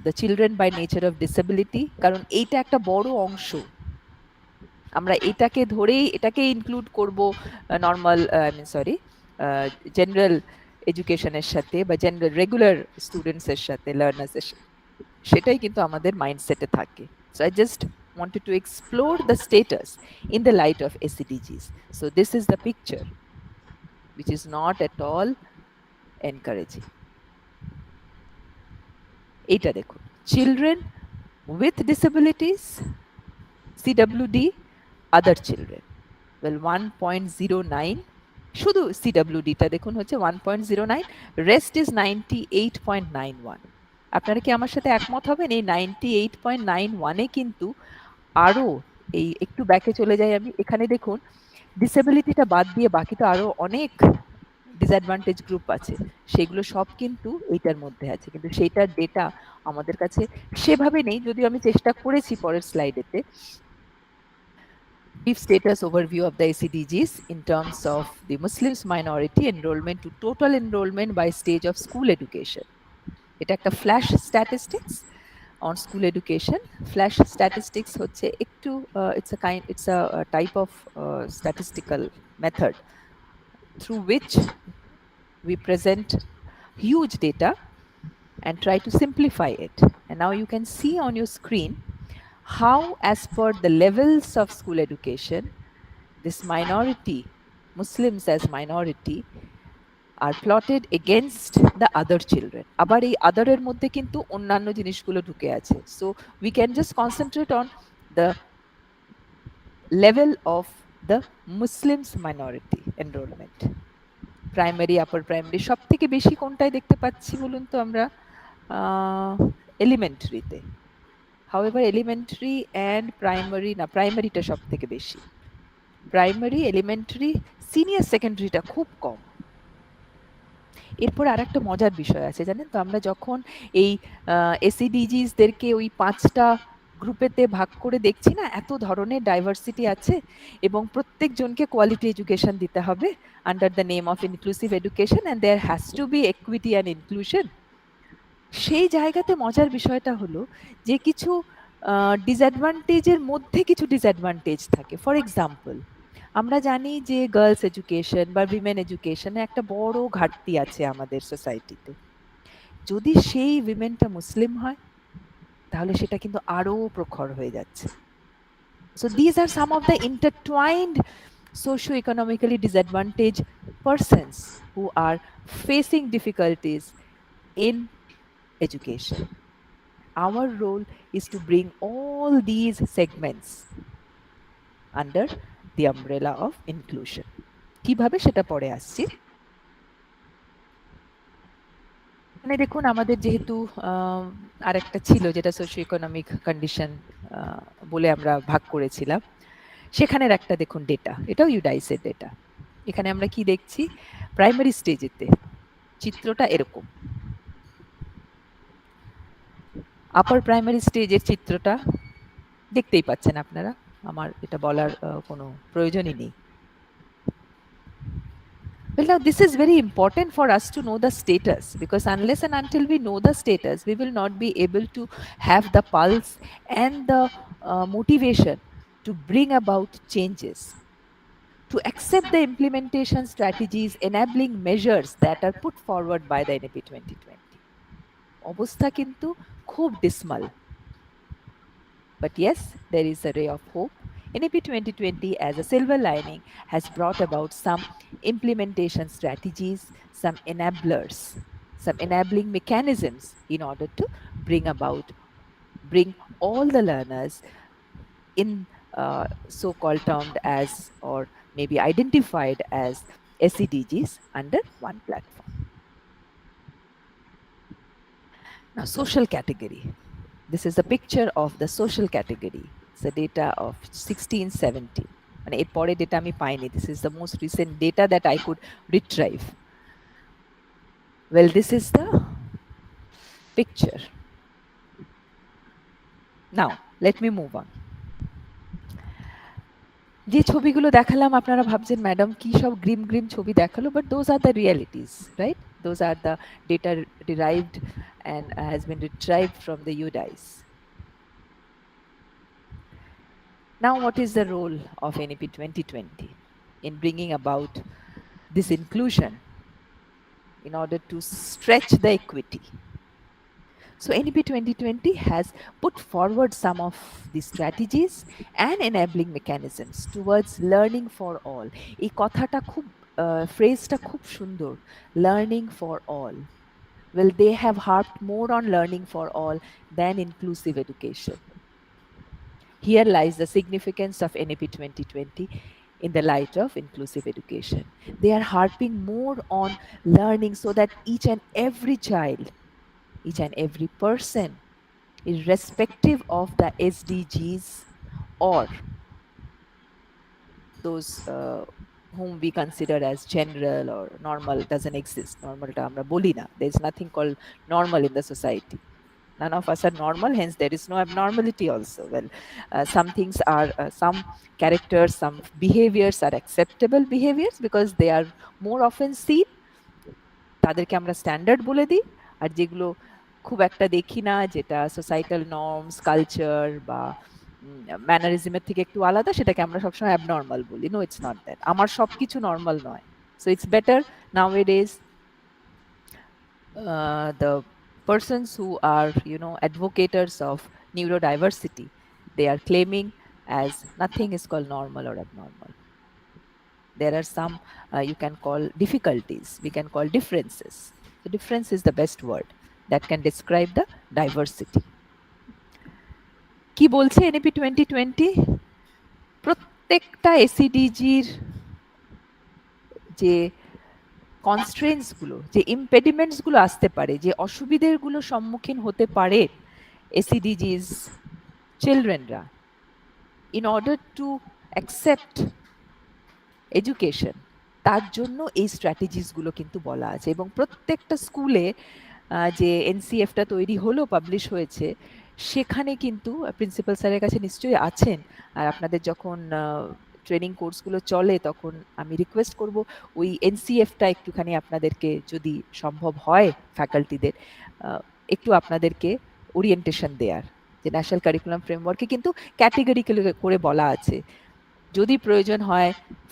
the children by nature of disability, কারণ এইটা একটা বড় অংশ। আমরা এটাকে ধরেই এটাকে ইনক্লুড করব নর্মাল জেনারেল এডুকেশনের সাথে বা জেনারেল রেগুলার স্টুডেন্টসের সাথে, লার্নার্সের সাথে, সেটাই কিন্তু আমাদের মাইন্ডসেটে থাকে। So I just wanted to explore the status in the light of SEDGs. So this is the picture, which is not at all encouraging. এটা দেখুন, children with disabilities, CWD, other children. Well, 1.09, শুধু CWD-টা দেখুন হচ্ছে 1.09, rest is 98.91. আপনারা কি আমার সাথে একমত হবেন? এই 98.91-এ কিন্তু আরো, এই একটু ব্যাকে চলে যাই আমি, এখানে দেখুন ডিসেবিলিটিটা বাদ দিয়ে বাকি তো আরো অনেক ডিসঅ্যাডভান্টেজ গ্রুপ আছে, সেগুলো সব কিন্তু এইটার মধ্যে আছে, কিন্তু সেইটার ডেটা আমাদের কাছে সেভাবে নেই, যদিও আমি চেষ্টা করেছি পরের স্লাইডেতে। Brief status overview of the SEDGs in terms of the Muslims minority enrollment to total enrollment by stage of school education. এটা একটা flash statistics on school education. Flash statistics হচ্ছে একটু it's a type of statistical method through which we present huge data and try to simplify it. And now you can see on your screen how, as per the levels of school education, this minority, Muslims as minority, are plotted against the other children. আবার এই other এর মধ্যে কিন্তু অন্যান্য জিনিসগুলো ঢুকে আছে। So we can just concentrate on the level of the Muslims minority enrollment. Primary, upper primary, সব থেকে বেশি কোনটায় দেখতে পাচ্ছি বলুন তো আমরা? এলিমেন্টারিতে। However, elementary and primary, না, প্রাইমারিটা সব থেকে বেশি। প্রাইমারি, এলিমেন্টারি, সিনিয়র সেকেন্ডারিটা খুব কম। এরপর আরেকটা মজার বিষয় আছে জানেন তো, আমরা যখন এই এসইডিজিসদেরকে ওই 5টা গ্রুপেতে ভাগ করে দেখছি না, এত ধরনের ডাইভার্সিটি আছে এবং প্রত্যেকজনকে কোয়ালিটি এডুকেশন দিতে হবে under the name of inclusive education, and there has to be equity and inclusion. সেই জায়গাতে মজার বিষয়টা হলো যে কিছু ডিসঅ্যাডভান্টেজের মধ্যে কিছু ডিসঅ্যাডভান্টেজ থাকে। ফর এক্সাম্পল, আমরা জানি যে গার্লস এডুকেশন বা উইমেন এডুকেশনে একটা বড় ঘাটতি আছে আমাদের সোসাইটিতে। যদি সেই উইমেনটা মুসলিম হয় তাহলে সেটা কিন্তু আরো প্রখর হয়ে যাচ্ছে। So these are some of the intertwined socio-economically disadvantaged persons who are facing difficulties in education. Our role is to bring all these segments under the umbrella of inclusion. কিভাবে সেটা পরে আসছি। মানে দেখুন আমাদের যেহেতু আরেকটা ছিল যেটা সোশিও ইকোনমিক কন্ডিশন বলে আমরা ভাগ করেছিলাম, সেখানের একটা দেখুন ডেটা, এটাও ইউডাইসের ডেটা। এখানে আমরা কি দেখছি, প্রাইমারি স্টেজেতে চিত্রটা এরকম, আপার প্রাইমারি স্টেজের চিত্রটা দেখতেই পাচ্ছেন আপনারা, আমার এটা বলার কোনো প্রয়োজনই নেই। Well, now this is very important for us to know the status, because unless and until we know the status, we will not be able to have the pulse and the motivation to bring about changes, to accept the implementation strategies, enabling measures that are put forward by the NEP 2020. অবস্থা কিন্তু খুব dismal. But yes, there is a ray of hope. NEP 2020 as a silver lining has brought about some implementation strategies, some enablers, some enabling mechanisms in order to bring all the learners in so-called termed as, or maybe identified as, SEDGs under one platform. Now, social category. This is a picture of the social category. It's the data of 16-17. মানে এর পরে ডেটা আমি পাইনি. This is the most recent data that I could retrieve. Well, this is the picture. Now, let me move on. যে ছবিগুলো দেখালাম আপনারা ভাবছেন ম্যাডাম কি সব গ্রিম গ্রিম ছবি দেখালো, but those are the realities, right? Those are the data derived and has been retrieved from the UDIs. Now, what is the role of NEP 2020 in bringing about this inclusion in order to stretch the equity? So NEP 2020 has put forward some of the strategies and enabling mechanisms towards learning for all. এই কথাটা খুব phrase-টা খুব সুন্দর, learning for all. Well, they have harped more on learning for all than inclusive education. Here lies the significance of NEP 2020 in the light of inclusive education. They are harping more on learning so that each and every child, each and every person, irrespective of the SDGs or those whom we consider as general or normal, doesn't exist. Normal ta amra boli na. There is nothing called normal in the society. None of us are normal, hence there is no abnormality also. Well, some things are, some characters, some behaviors are acceptable behaviors because they are more often seen, তাদেরকে আমরা স্ট্যান্ডার্ড বলে দিই, আর যেগুলো খুব একটা দেখি না, যেটা সোসাইটাল নর্মস, কালচার বা ম্যানারিজমের থেকে একটু আলাদা, সেটাকে আমরা সবসময় অ্যাবনর্মাল বলি। No, it's not that. আমার সবকিছু নর্মাল নয়। So it's better nowadays the persons who are, advocates of neurodiversity, they are claiming as nothing is called normal or abnormal. There are some you can call difficulties, we can call differences. So difference is the best word that can describe the diversity. কি বলছে NEP 2020? প্রত্যেকটা এসিডিজির যে কনস্ট্রেন্টস গুলো, যে ইম্পেডিমেন্টস গুলো আসতে পারে, যে অসুবিধেগুলো সম্মুখীন হতে পারে এসিডিজিস চিলড্রেনরা, in order to accept education, তার জন্য এই স্ট্র্যাটেজিসগুলো কিন্তু বলা আছে। এবং প্রত্যেকটা স্কুলে যে এনসিএফটা তৈরি হলো, পাবলিশ হয়েছে, সেখানে কিন্তু প্রিন্সিপাল স্যারের কাছে নিশ্চয়ই আছেন। আর আপনাদের যখন ট্রেনিং কোর্সগুলো চলে, তখন আমি রিকোয়েস্ট করব ওই এনসিএফটা একটুখানি আপনাদেরকে, যদি সম্ভব হয় ফ্যাকাল্টিদের, একটু আপনাদেরকে ওরিয়েন্টেশন দেয়ার, যে ন্যাশনাল কারিকুলাম ফ্রেমওয়ার্কে কিন্তু ক্যাটেগরিক্যালি করে বলা আছে, যদি প্রয়োজন হয়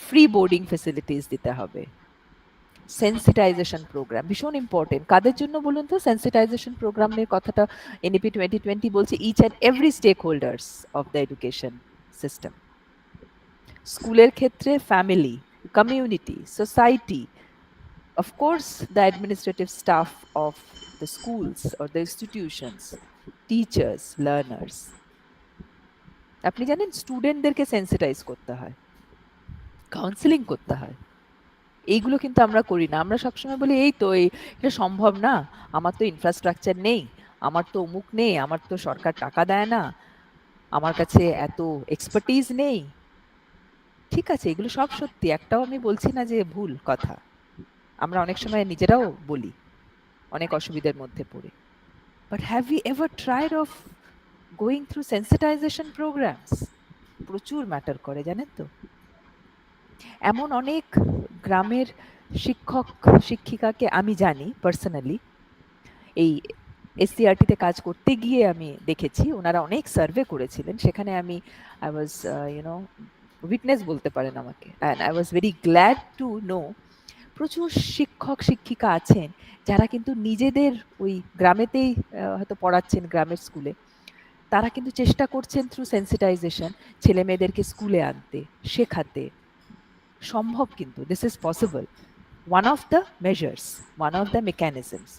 ফ্রি বোর্ডিং ফেসিলিটিস দিতে হবে। সেন্সিটাইজেশন প্রোগ্রাম ভীষণ ইম্পর্টেন্ট। কাদের জন্য বলুন তো সেন্সিটাইজেশন প্রোগ্রামের কথাটা এনইপি 2020 বলছে? Each and every stakeholders of the education system. স্কুলের ক্ষেত্রে family, community, society, of course the administrative staff of the schools or the institutions, teachers, learners. আপনি জানেন স্টুডেন্টদেরকে সেন্সিটাইজ করতে হয়, কাউন্সিলিং করতে হয়। এইগুলো কিন্তু আমরা করি না। আমরা সবসময় বলি এই তো এটা সম্ভব না, আমার তো ইনফ্রাস্ট্রাকচার নেই, আমার তো অমুক নেই, আমার তো সরকার টাকা দেয় না, আমার কাছে এত এক্সপার্টিজ নেই। ঠিক আছে, এগুলো সব সত্যি, একটাও আমি বলছি না যে ভুল কথা। আমরা অনেক সময় নিজেরাও বলি অনেক অসুবিধার মধ্যে পড়ে। But have you ever tried of going through sensitisation programmes? প্রচুর ম্যাটার করে, জানেন তো। এমন অনেক গ্রামের শিক্ষক শিক্ষিকাকে আমি জানি পার্সোনালি, এই এসসিআরটিতে কাজ করতে গিয়ে আমি দেখেছি, ওনারা অনেক সার্ভে করেছিলেন, সেখানে আমি আই ওয়াজ ইউনো উইটনেস বলতে পারেন আমাকে, and I was very glad to know প্রচুর শিক্ষক শিক্ষিকা আছেন যারা কিন্তু নিজেদের ওই গ্রামেতেই হয়তো পড়াচ্ছেন, গ্রামের স্কুলে, তারা কিন্তু চেষ্টা করছেন থ্রু সেন্সিটাইজেশন ছেলে মেয়েদেরকে স্কুলে আনতে, শেখাতে। সম্ভব, কিন্তু this is possible. One of the measures, one of the mechanisms,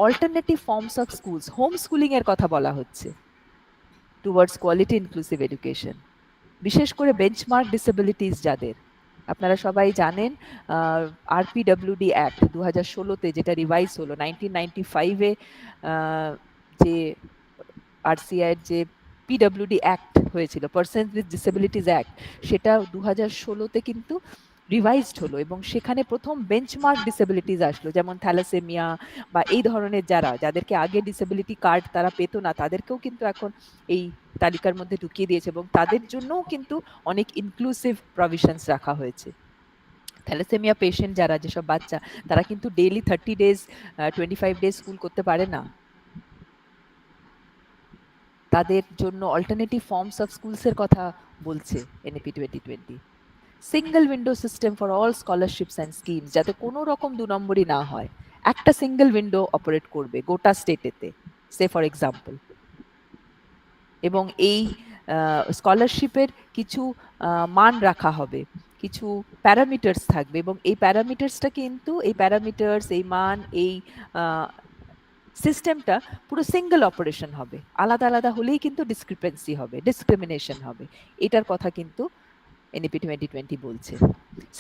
alternative forms of schools, home schooling এর কথা বলা হচ্ছে, টুয়ার্ডস কোয়ালিটি ইনক্লুসিভ এডুকেশন। বিশেষ করে বেঞ্চমার্ক ডিসেবিলিটিস যাদের, আপনারা সবাই জানেন আরপিডব্লিউডি অ্যাক্ট 2016-তে যেটা রিভাইজ হলো, 1995-এ যে আরসিআই এর যে পিডব্লিউডি অ্যাক্ট হয়েছিল, পার্সনস উইথ ডিসেবিলিটিস অ্যাক্ট, সেটা 2016-তে কিন্তু রিভাইজড হলো, এবং সেখানে প্রথম বেঞ্চমার্ক ডিসেবিলিটিস আসলো, যেমন থ্যালাসেমিয়া বা এই ধরনের যাদেরকে আগে ডিসেবিলিটি কার্ড তারা পেত না, তাদেরকেও কিন্তু এখন এই তালিকার মধ্যে ঢুকিয়ে দিয়েছে, এবং তাদের জন্যও কিন্তু অনেক ইনক্লুসিভ প্রভিশনস রাখা হয়েছে। থ্যালাসেমিয়া পেশেন্ট যারা, যেসব বাচ্চা, তারা কিন্তু ডেইলি 30 days 25 days স্কুল করতে পারে না, তাদের জন্য অল্টারনেটিভ ফর্মস অফ স্কুলসের কথা বলছে NEP 2020। Single window system for all scholarships and schemes, যাতে কোনো রকম 2 নম্বরই না হয়, একটা সিঙ্গেল উইন্ডো অপারেট করবে গোটা স্টেটেতে, সে ফর এক্সাম্পল। এবং এই স্কলারশিপের কিছু মান রাখা হবে, কিছু প্যারামিটার্স থাকবে, এবং এই প্যারামিটার্সটা কিন্তু, এই প্যারামিটার্স, এই মান, এই সিস্টেমটা পুরো সিঙ্গেল অপারেশন হবে, আলাদা আলাদা হলেই কিন্তু ডিসক্রিপেন্সি হবে, ডিসক্রিমিনেশন হবে। এটার কথা কিন্তু NEP 2020 বলছে।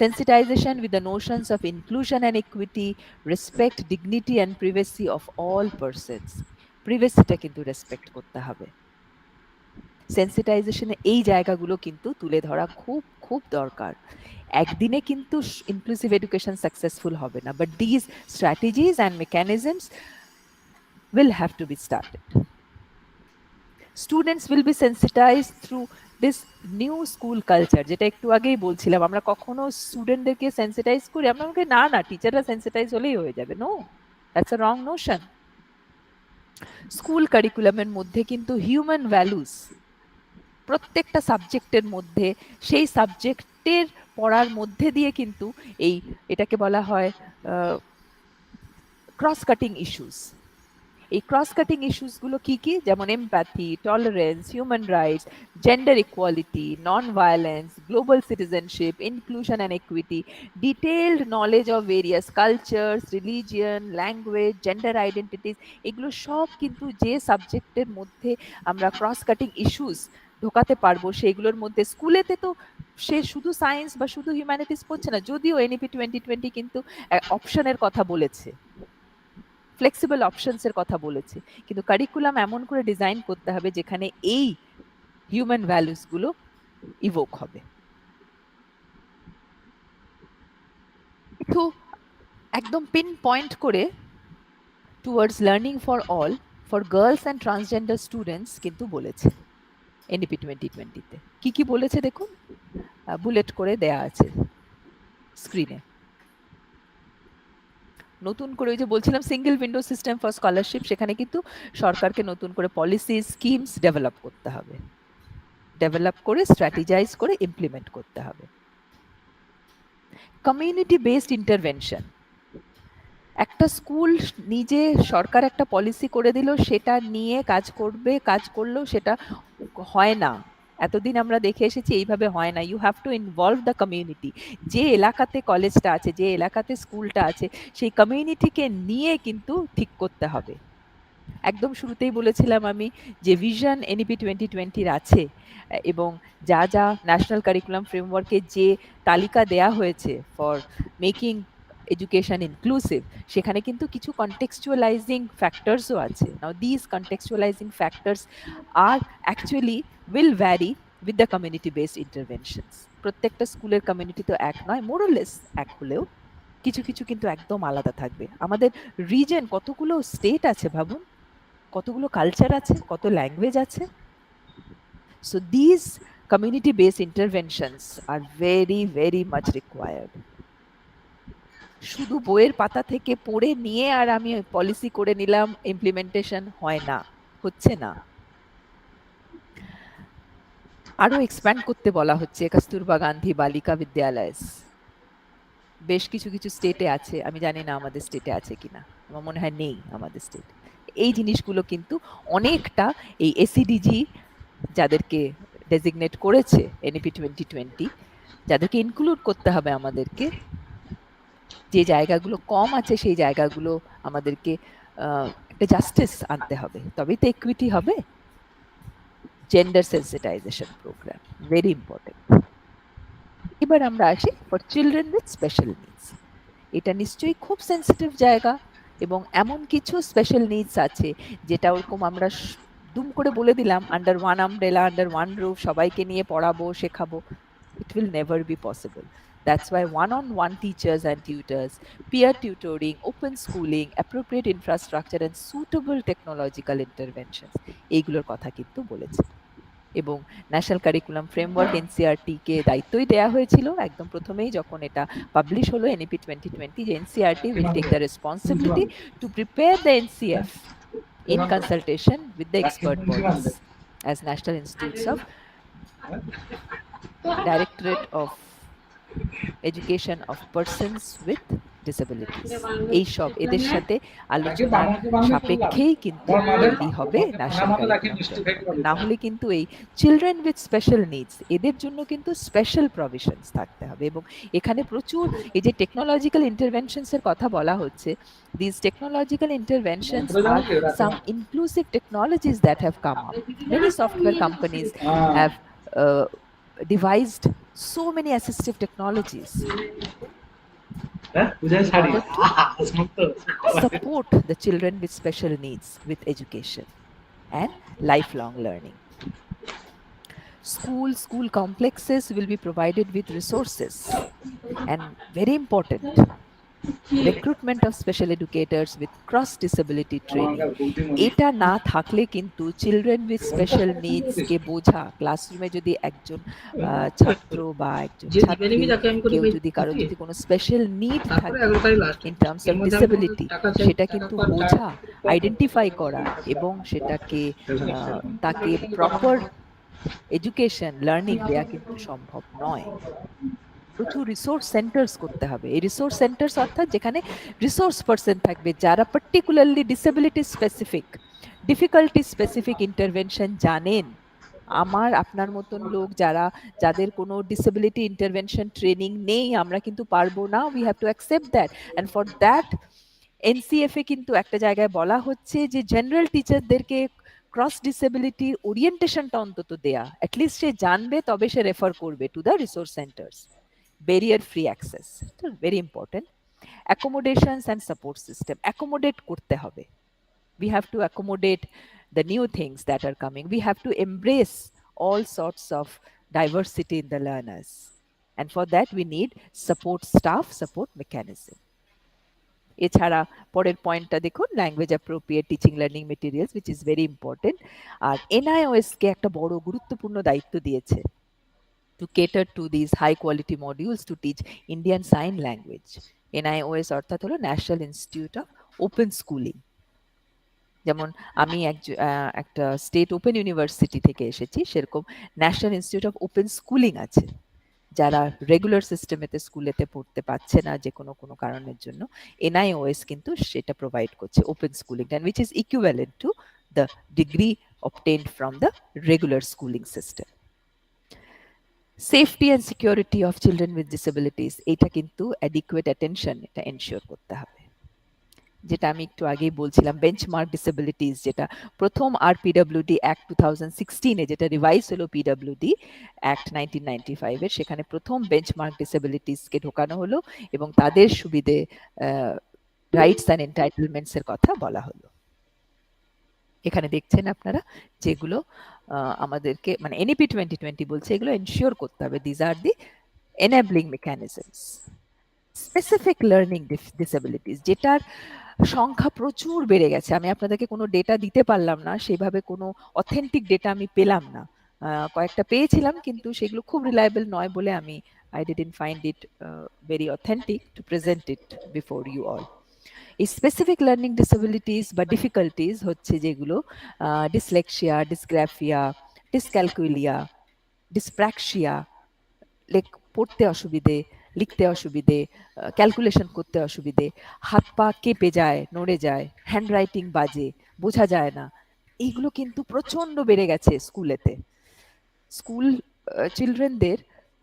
Sensitization with the notions of inclusion and equity, respect, dignity and privacy of all persons. প্রিভেসিটা কিন্তু রেসপেক্ট করতে হবে। সেন্সিটাইজেশনে এই জায়গাগুলো কিন্তু তুলে ধরা খুব খুব দরকার। একদিনে কিন্তু ইনক্লুসিভ এডুকেশন সাকসেসফুল হবে না, but this strategies and mechanisms will have to be started. Students will be sensitized through this new school culture, যেটা একটু আগেই বলছিলাম, আমরা কখনো স্টুডেন্টদেরকে সেন্সিটাইজ করি, আমরা আমাকে না টিচাররা সেন্সিটাইজ হলেই হয়ে যাবে, no, that's a wrong notion. School কারিকুলামের মধ্যে কিন্তু হিউম্যান ভ্যালুস প্রত্যেকটা সাবজেক্টের মধ্যে, সেই সাবজেক্টের পড়ার মধ্যে দিয়ে কিন্তু এটাকে বলা হয় ক্রস কাটিং ইস্যুস। এই ক্রস কাটিং ইস্যুসগুলো কি কি, যেমন empathy, tolerance, human rights, gender equality, non violence, global citizenship, inclusion and equity, detailed knowledge of various cultures, religion, language, gender identities, এগুলো সব কিন্তু যে সাবজেক্টের মধ্যে আমরা ক্রস কাটিং ইস্যুস ঢোকাতে পারবো, সেইগুলোর মধ্যে স্কুলেতে তো সে শুধু সায়েন্স বা শুধু হিউম্যানিটিস পড়ছে না, যদিও NEP 2020 কিন্তু অপশনের কথা বলেছে, ফ্লেক্সিবল অপশনসের কথা বলেছে, কিন্তু কারিকুলাম এমন করে ডিজাইন করতে হবে যেখানে এই হিউম্যান ভ্যালুসগুলো ইভোক হবে। একটু একদম পিন পয়েন্ট করে towards learning for all for girls and transgender students কিন্তু বলেছে NEP 2020-তে। কি কি বলেছে দেখুন, বুলেট করে দেয়া আছে স্ক্রিনে। নতুন করে ওই যে বলছিলাম single window system for scholarship, সেখানে কিন্তু সরকারকে নতুন করে পলিসি স্কিমস ডেভেলপ করতে হবে, ডেভেলপ করে স্ট্র্যাটেজাইজ করে ইমপ্লিমেন্ট করতে হবে। কমিউনিটি বেসড ইন্টারভেনশন, একটা স্কুল নিজে, সরকার একটা পলিসি করে দিল, সেটা নিয়ে কাজ করবে, কাজ করলেও সেটা হয় না, এতদিন আমরা দেখে এসেছি এইভাবে হয় না। You have to involve the community. যে এলাকাতে কলেজটা আছে, যে এলাকাতে স্কুলটা আছে, সেই কমিউনিটিকে নিয়ে কিন্তু ঠিক করতে হবে। একদম শুরুতেই বলেছিলাম আমি যে ভিশন এনইপি 2020 আছে এবং যা যা ন্যাশনাল কারিকুলাম ফ্রেমওয়ার্কে যে তালিকা দেয়া হয়েছে ফর মেকিং এডুকেশন ইনক্লুসিভ, সেখানে কিন্তু কিছু কন্টেক্সচুয়ালাইজিং ফ্যাক্টরসও আছে। Now this contextualising factors are actually will vary with the community based interventions. প্রত্যেকটা স্কুলের কমিউনিটি তো এক নয়, মোরলেস এক হলেও কিছু কিছু কিন্তু একদম আলাদা থাকবে। আমাদের রিজন কতগুলো স্টেট আছে ভাবুন, কতগুলো কালচার আছে, কত ল্যাঙ্গুয়েজ আছে। So this community based interventions are very very much required. শুধু বইয়ের পাতা থেকে পড়ে নিয়ে আর আমি পলিসি করে নিলাম, ইমপ্লিমেন্টেশন হয় না, হচ্ছে না। আরো এক্সপ্যান্ড করতে বলা হচ্ছে কস্তুরবা গান্ধী বালিকা বিদ্যালয়, বেশ কিছু কিছু স্টেটে আছে, আমি জানি না আমাদের স্টেটে আছে কিনা, আমার মনে হয় নেই আমাদের স্টেট। এই জিনিসগুলো কিন্তু অনেকটা এই এসিডিজি যাদেরকে ডেজিগনেট করেছে এনইপি 2020, যাদেরকে ইনক্লুড করতে হবে আমাদেরকে, যে জায়গাগুলো কম আছে সেই জায়গাগুলো আমাদেরকে একটা জাস্টিস আনতে হবে, তবেই তো ইকুইটি হবে। Gender sensitisation programme very important. এবার আমরা আসি for children with special needs. এটা নিশ্চয়ই খুব সেন্সিটিভ জায়গা এবং এমন কিছু স্পেশাল নিডস আছে যেটা ওরকম আমরা দুম করে বলে দিলাম under one umbrella, under one roof সবাইকে নিয়ে পড়াবো শেখাবো, it will never be possible. That's why one-on-one teachers and tutors, peer tutoring, open schooling, appropriate infrastructure and suitable technological interventions এইগুলোর কথা কিন্তু বলেছে। এবং ন্যাশনাল কারিকুলাম ফ্রেমওয়ার্ক এনসিআরটি কে দায়িত্বই দেওয়া হয়েছিল একদম প্রথমেই যখন এটা পাবলিশ হলো এনইপি 2020, যে NCERT will take the responsibility to prepare the NCF in consultation with the expert bodies as National Institutes of Directorate of education of persons with disabilities, এইসব এদের সাথে আলোচনার সাপেক্ষেই কিন্তু তৈরি হবে ন্যাশনাল কারিকুলাম ফ্রেমওয়ার্ক। না হলে কিন্তু এই চিলড্রেন উইথ স্পেশাল নিডস এদের জন্য কিন্তু স্পেশাল প্রভিশনস থাকতে হবে। এবং এখানে প্রচুর এই যে টেকনোলজিক্যাল ইন্টারভেনশনস এর কথা বলা হচ্ছে, this technological interventions are some inclusive technologies that have come up. Many software companies have devised so many assistive technologies in order to support the children with special needs with education and lifelong learning. School complexes will be provided with resources and very important recruitment of special educators with cross disability training. এটা না থাকলে কিন্তু চিলড্রেন উইথ স্পেশাল নিডস কে বোঝা, ক্লাসরুমে যদি একজন ছাত্র বা একজন ছাত্রী কেউ যদি কারো যদি কোনো স্পেশাল নিড থাকে ইন টার্মস অফ ডিসেবিলিটি, সেটা কিন্তু বোঝা, আইডেন্টিফাই করা এবং সেটাকে তাকে প্রপার এডুকেশন লার্নিং দেয়া কিন্তু সম্ভব নয়। প্রচুর রিসোর্স সেন্টার্স করতে হবে। এই রিসোর্স সেন্টার্স অর্থাৎ যেখানে রিসোর্স পার্সন থাকবে যারা particularly disability specific, difficulty specific intervention জানেন। আমার আপনার মতন লোক যারা, যাদের কোনো ডিসেবিলিটি ইন্টারভেনশন ট্রেনিং নেই, আমরা কিন্তু পারবো না, we have to accept that. And for that NCF এ কিন্তু একটা জায়গায় বলা হচ্ছে যে জেনারেল টিচারদেরকে ক্রস ডিসেবিলিটির ওরিয়েন্টেশনটা অন্তত দেয়া, অ্যাটলিস্ট সে জানবে তবে সে রেফার করবে to the resource centres. barrier free access, very important. Accommodations and support system, accommodate করতে হবে। We have to accommodate the new things that are coming. We have to embrace all sorts of diversity in the learners, and for that we need support staff, support mechanism. এছাড়া পরের পয়েন্টটা দেখুন, language appropriate teaching learning materials, which is very important. আর এনআইওএস কে একটা বড় গুরুত্বপূর্ণ দায়িত্ব দিয়েছে to cater to these high quality modules to teach Indian Sign Language. NIOS অর্থাৎ হলো national institute of open schooling. যেমন আমি একটা স্টেট ওপেন ইউনিভার্সিটি থেকে এসেছি, সেরকম national institute of open schooling আছে। যারা রেগুলার সিস্টেমেতে স্কুলেতে পড়তে পারছে না যে কোনো কোনো কারণের জন্য, NIOS কিন্তু সেটা প্রোভাইড করছে open schooling, and which is equivalent to the degree obtained from the regular schooling system. Safety and security of children with disabilities, এটা কিন্তু অ্যাডিকুয়েট অ্যাটেনশন এটা এনশিওর করতে হবে। যেটা আমি একটু আগেই বলছিলাম, বেঞ্চমার্ক ডিসেবিলিটিস, যেটা প্রথম RPWD অ্যাক্ট 2016 যেটা রিভাইজ হলো পিডব্লিউডি অ্যাক্ট 1995 এর, সেখানে প্রথম বেঞ্চমার্ক ডিসেবিলিটিসকে ঢোকানো হলো এবং তাদের সুবিধে রাইটস অ্যান্ড এন্টাইটেলমেন্টস এর কথা বলা হলো। এখানে দেখছেন আপনারা যেগুলো আমাদেরকে মানে NEP 2020 বলছে এগুলো এনশিওর করতে হবে। These are the enabling mechanisms. Specific learning disabilities, যেটার সংখ্যা প্রচুর বেড়ে গেছে। আমি আপনাদেরকে কোনো ডেটা দিতে পারলাম না, সেভাবে কোনো অথেন্টিক ডেটা আমি পেলাম না। কয়েকটা পেয়েছিলাম কিন্তু সেগুলো খুব রিলায়েবল নয় বলে আমি I didn't find it very authentic to present it before you all. এই স্পেসিফিক লার্নিং ডিসেবিলিটিস বা ডিফিকাল্টিস হচ্ছে যেগুলো ডিসলেক্সিয়া, ডিসগ্রাফিয়া, ডিসক্যালকুলিয়া, ডিসপ্র্যাক্সিয়া, পড়তে অসুবিধে, লিখতে অসুবিধে, ক্যালকুলেশন করতে অসুবিধে, হাত পা কেঁপে যায়, নড়ে যায়, হ্যান্ডরাইটিং বাজে, বোঝা যায় না, এইগুলো কিন্তু প্রচন্ড বেড়ে গেছে স্কুলেতে। স্কুল চিলড্রেনদের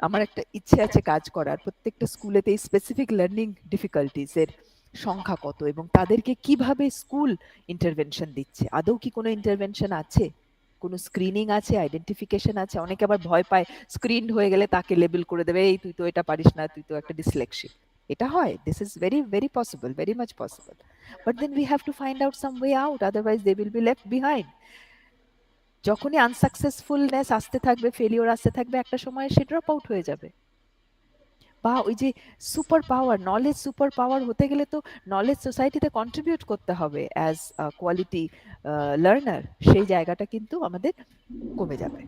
আমার একটা ইচ্ছে আছে কাজ করার, প্রত্যেকটা স্কুলেতে এই স্পেসিফিক লার্নিং ডিফিকাল্টিস এর সংখ্যা কত এবং তাদেরকে কিভাবে স্কুল ইন্টারভেনশন দিচ্ছে। আদৌ কি কোনো ইন্টারভেনশন আছে, কোনো স্ক্রিনিং আছে, আইডেন্টিফিকেশন আছে? অনেকে আবার ভয় পায় স্ক্রিনড হয়ে গেলে তাকে লেবেল করে দেবে, এই তুই তো এটা পারিস না, তুই তো একটা ডিসলেক্সিক। এটা হয়, this is very very possible, very much possible, but then we have to find out some way out, otherwise they will be left behind. যখনই আনসাকসেসফুলনেস আসতে থাকবে, ফেলিওর আসতে থাকবে, একটা সময় সে ড্রপ আউট হয়ে যাবে। বা ওই যে super power, knowledge super power হতে গেলে তো নলেজ সোসাইটিতে কন্ট্রিবিউট করতে হবে অ্যাজ কোয়ালিটি লার্নার, সেই জায়গাটা কিন্তু আমাদের কমে যাবে।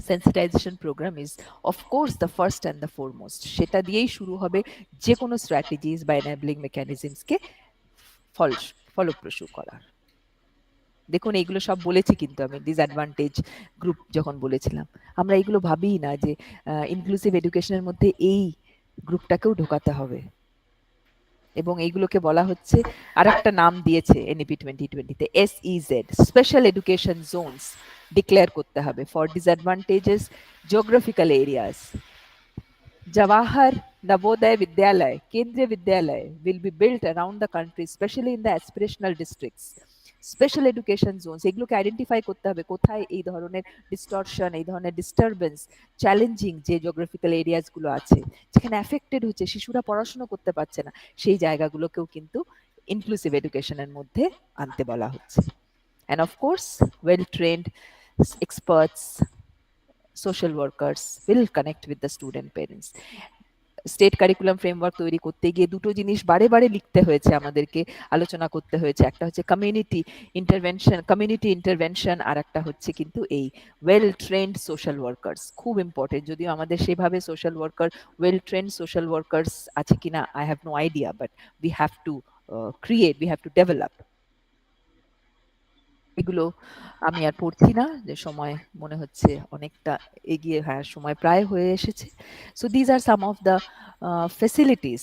Sensitisation programme is of course the first and the foremost. সেটা দিয়েই শুরু হবে যে কোনো স্ট্র্যাটেজিস বা এনাবলিং মেকানিজমসকে ফলপ্রসূ করার। দেখুন এইগুলো সব বলেছি কিন্তু আমি ডিসঅ্যাডভান্টেজ গ্রুপ যখন বলেছিলাম, আমরা এইগুলো ভাবিই না যে ইনক্লুসিভ এডুকেশনের মধ্যে এই গ্রুপটাকেও ঢোকাতে হবে। এবং এইগুলোকে বলা হচ্ছে, আর একটা নাম দিয়েছে NEP 2020-তে, SEZ, special education Jones declare করতে হবে for disadvantages geographical areas. Jawahar Navodaya Vidyalaya, Kendriya Vidyalaya will be built around the country, especially in the aspirational districts. Special education Jones, এগুলোকে আইডেন্টিফাই করতে হবে কোথায় এই ধরনের ডিস্টরশন, এই ধরনের ডিস্টারবেন্স, চ্যালেঞ্জিং যে জিওগ্রাফিক্যাল এরিয়াসগুলো আছে যেখানে অ্যাফেক্টেড হচ্ছে, শিশুরা পড়াশোনা করতে পারছে না, সেই জায়গাগুলোকেও কিন্তু ইনক্লুসিভ এডুকেশনের মধ্যে আনতে বলা হচ্ছে। And of course well trend experts, social workers will connect with the student parents. State curriculum framework তৈরি করতে গিয়ে দুটো জিনিস বারে বারে লিখতে হয়েছে, আমাদেরকে আলোচনা করতে হয়েছে। একটা হচ্ছে কমিউনিটি ইন্টারভেনশন, আর একটা হচ্ছে কিন্তু এই ওয়েল ট্রেন্ড সোশ্যাল ওয়ার্কার্স, খুব ইম্পর্টেন্ট। যদিও আমাদের সেভাবে social worker, well trained social workers আছে কিনা I have no idea, but we have to create, we have to develop. এগুলো আমি আর পড়ছি না, যে সময় মনে হচ্ছে অনেকটা এগিয়ে, হ্যাঁ সময় প্রায় হয়ে এসেছে। So these R some of the facilities,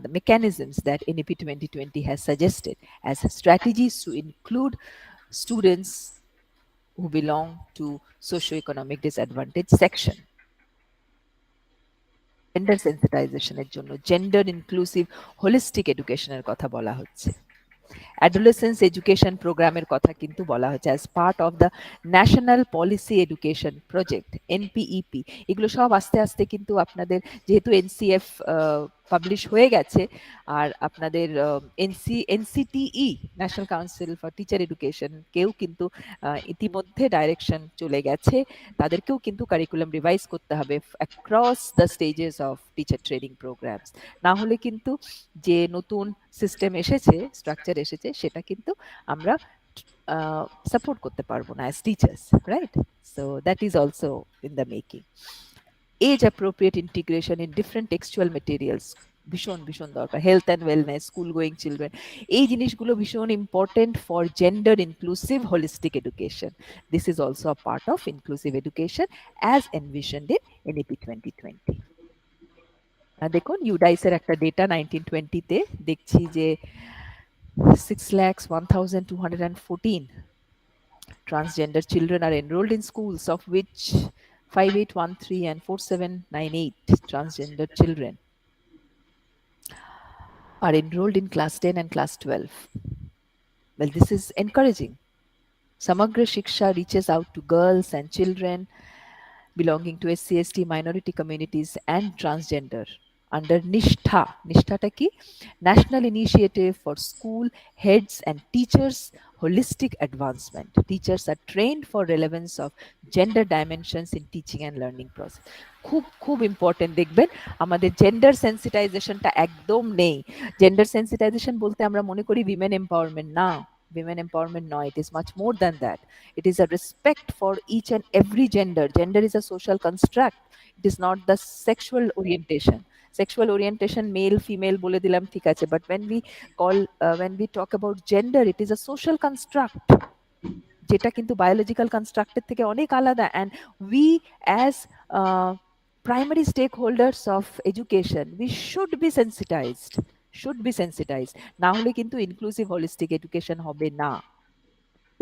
the mechanisms that NEP 2020 has suggested as strategies to include students who belong to socio-economic disadvantaged section. Gender সেন্সিটাইজেশনের জন্য জেন্ডার ইনক্লুসিভ হোলিস্টিক এডুকেশনের কথা বলা হচ্ছে। অ্যাডোলেসেন্স এডুকেশন প্রোগ্রামের কথা কিন্তু বলা হচ্ছে as part of the national policy education project, NPEP। এগুলো সব আস্তে আস্তে কিন্তু আপনাদের, যেহেতু NCF পাবলিশ হয়ে গেছে, আর আপনাদের NCTE, national council for teacher education, কেউ কিন্তু ইতিমধ্যে ডাইরেকশন চলে গেছে, তাদেরকেও কিন্তু কারিকুলাম রিভাইজ করতে হবে across the stages of teacher training programs. না হলে কিন্তু যে নতুন সিস্টেম এসেছে, স্ট্রাকচার এসেছে, সেটা কিন্তু আমরা সাপোর্ট করতে পারবো না as teachers, right? So that is also in the making. Age appropriate integration in different textual materials ভীষণ ভীষণ দরকার। Health and wellness, school going children, এই জিনিসগুলো ভীষণ important for gender inclusive holistic education. This is also a part of inclusive education as envisioned in NEP 2020। দেখুন ইউডাইসের একটা ডেটা 1920-তে দেখছি যে 6,01,214 transgender children are enrolled in schools, of which 5813 and 4798 transgender children are enrolled in class 10 and class 12. Well, this is encouraging. Samagra Shiksha reaches out to girls and children belonging to SC/ST minority communities and transgender under NIShtha. NIShtha ki National Initiative for School Heads and Teachers Holistic Advancement. Teachers are trained for relevance of gender dimensions in teaching and learning process. খুব খুব ইম্পর্টেন্ট দেখবেন আমাদের জেন্ডার সেন্সিটাইজেশনটা একদম নেই জেন্ডার সেন্সিটাইজেশন বলতে আমরা মনে করি উইমেন এম্পাওয়ারমেন্ট না women empowerment no it is much more than that it is a respect for each and every gender gender is a social construct it is not the sexual orientation male female bole dilam thik ache but when we talk about gender it is a social construct যেটা কিন্তু বায়োলজিক্যাল কনস্ট্রাক্টের থেকে অনেক আলাদা and we as primary stakeholders of education we should be sensitized না হলে কিন্তু ইনক্লুসিভ হোলিস্টিক এডুকেশন হবে না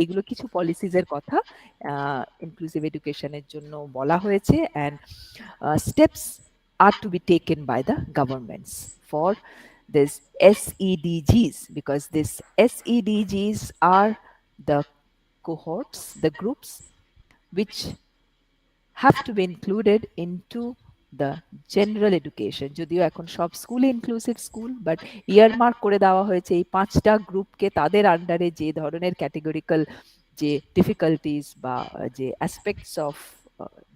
এগুলো কিছু পলিসিস এর কথা ইনক্লুসিভ এডুকেশনের জন্য বলা হয়েছে and steps are to be taken by the governments for this SEDGs because this SEDGs are the cohorts the groups which have to be included into the general education যদিও এখন সব স্কুলে ইনক্লুসিভ স্কুল বাট ইয়ারমার্ক করে দেওয়া হয়েছে এই পাঁচটা গ্রুপকে তাদের আন্ডারে যে ধরনের ক্যাটেগরিক্যাল যে ডিফিকাল্টিস বা যে অ্যাসপেক্টস অফ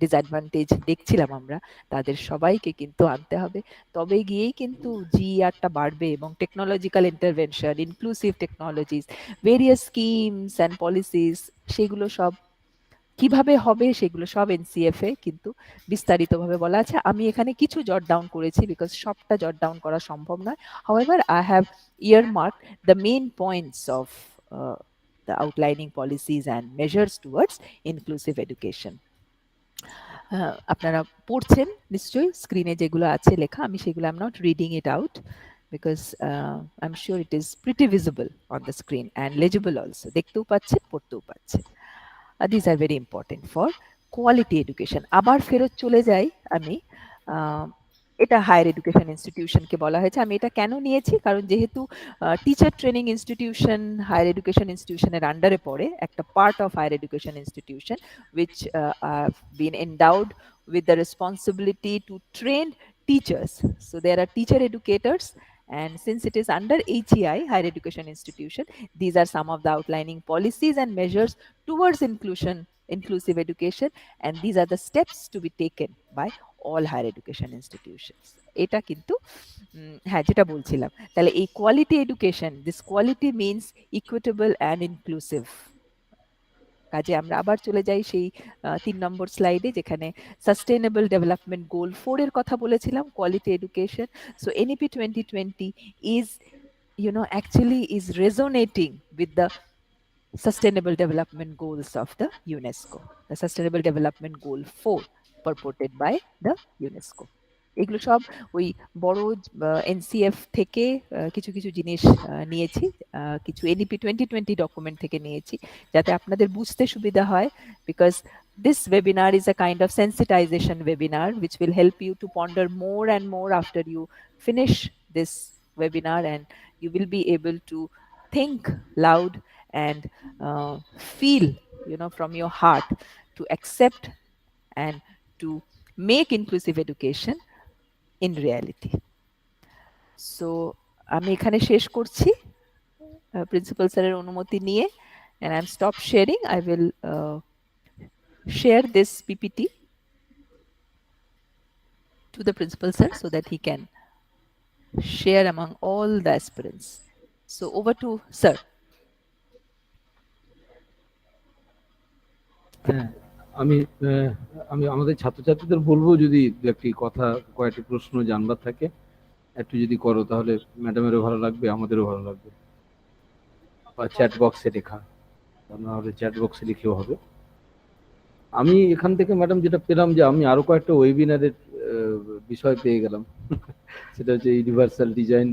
ডিসঅ্যাডভান্টেজ দেখছিলাম আমরা তাদের সবাইকে কিন্তু আনতে হবে তবে গিয়েই কিন্তু জিআরটা বাড়বে এবং technological intervention inclusive technologies various schemes and policies সেগুলো সব কিভাবে হবে সেগুলো সব এনসিএফ এ কিন্তু বিস্তারিতভাবে বলা আছে আমি এখানে কিছু জট ডাউন করেছি বিকজ সবটা জট ডাউন করা সম্ভব নয় however I have earmarked the main points of the outlining policies and measures towards inclusive education আপনারা পড়ছেন নিশ্চয়ই স্ক্রিনে যেগুলো আছে লেখা আমি সেগুলো I am not reading it out because I'm sure it is pretty visible on the screen and legible also দেখতেও পাচ্ছেন পড়তেও পাচ্ছেন these are very important for quality education আবার ফেরত চলে যাই আমি এটা হায়ার এডুকেশন ইনস্টিটিউশনকে বলা হয়েছে আমি এটা কেন নিয়েছি কারণ যেহেতু teacher training institution higher education ইনস্টিটিউশনের আন্ডারে পড়ে একটা part of higher education institution which have been endowed with the responsibility to train teachers so there are teacher educators and since it is under HEI higher education institution these are some of the outlining policies and measures towards inclusive education and these are the steps to be taken by all higher education institutions এটা কিন্তু হ্যাঁ যেটা বলছিলাম তাহলে এই quality education this quality means equitable and inclusive কাজে আমরা আবার চলে যাই সেই 3 নম্বর স্লাইডে যেখানে সাস্টেইনেবল ডেভেলপমেন্ট গোল 4 এর কথা বলেছিলাম quality education so NEP 2020 is actually is resonating with the sustainable development goals of the UNESCO the sustainable development goal 4 purported by the UNESCO এগুলো সব ওই বড় এনসিএফ থেকে কিছু কিছু জিনিস নিয়েছি কিছু NEP 2020 ডকুমেন্ট থেকে নিয়েছি যাতে আপনাদের বুঝতে সুবিধা হয় because this webinar is a kind of sensitization webinar which will help you to ponder more and more after you finish this webinar and you will be able to think loud and feel from your heart to accept and to make inclusive education in reality so আমি এখানে শেষ করছি প্রিন্সিপাল স্যারের অনুমতি নিয়ে and I'm stop sharing I will share this PPT to the principal sir so that he can share among all the aspirants so over to sir আমি আমাদের ছাত্রছাত্রীদের বলবো যদি একটি কথা কয়েকটি প্রশ্ন জানবার থাকে একটু যদি করো তাহলে ম্যাডামেরও ভালো লাগবে আমাদেরও ভালো লাগবে বা চ্যাট বক্সে লেখা নাহলে চ্যাট বক্সে লিখেও হবে আমি এখান থেকে ম্যাডাম যেটা পেলাম যে আমি আরো কয়েকটা ওয়েবিনারের বিষয় পেয়ে গেলাম সেটা হচ্ছে ইউনিভার্সাল ডিজাইন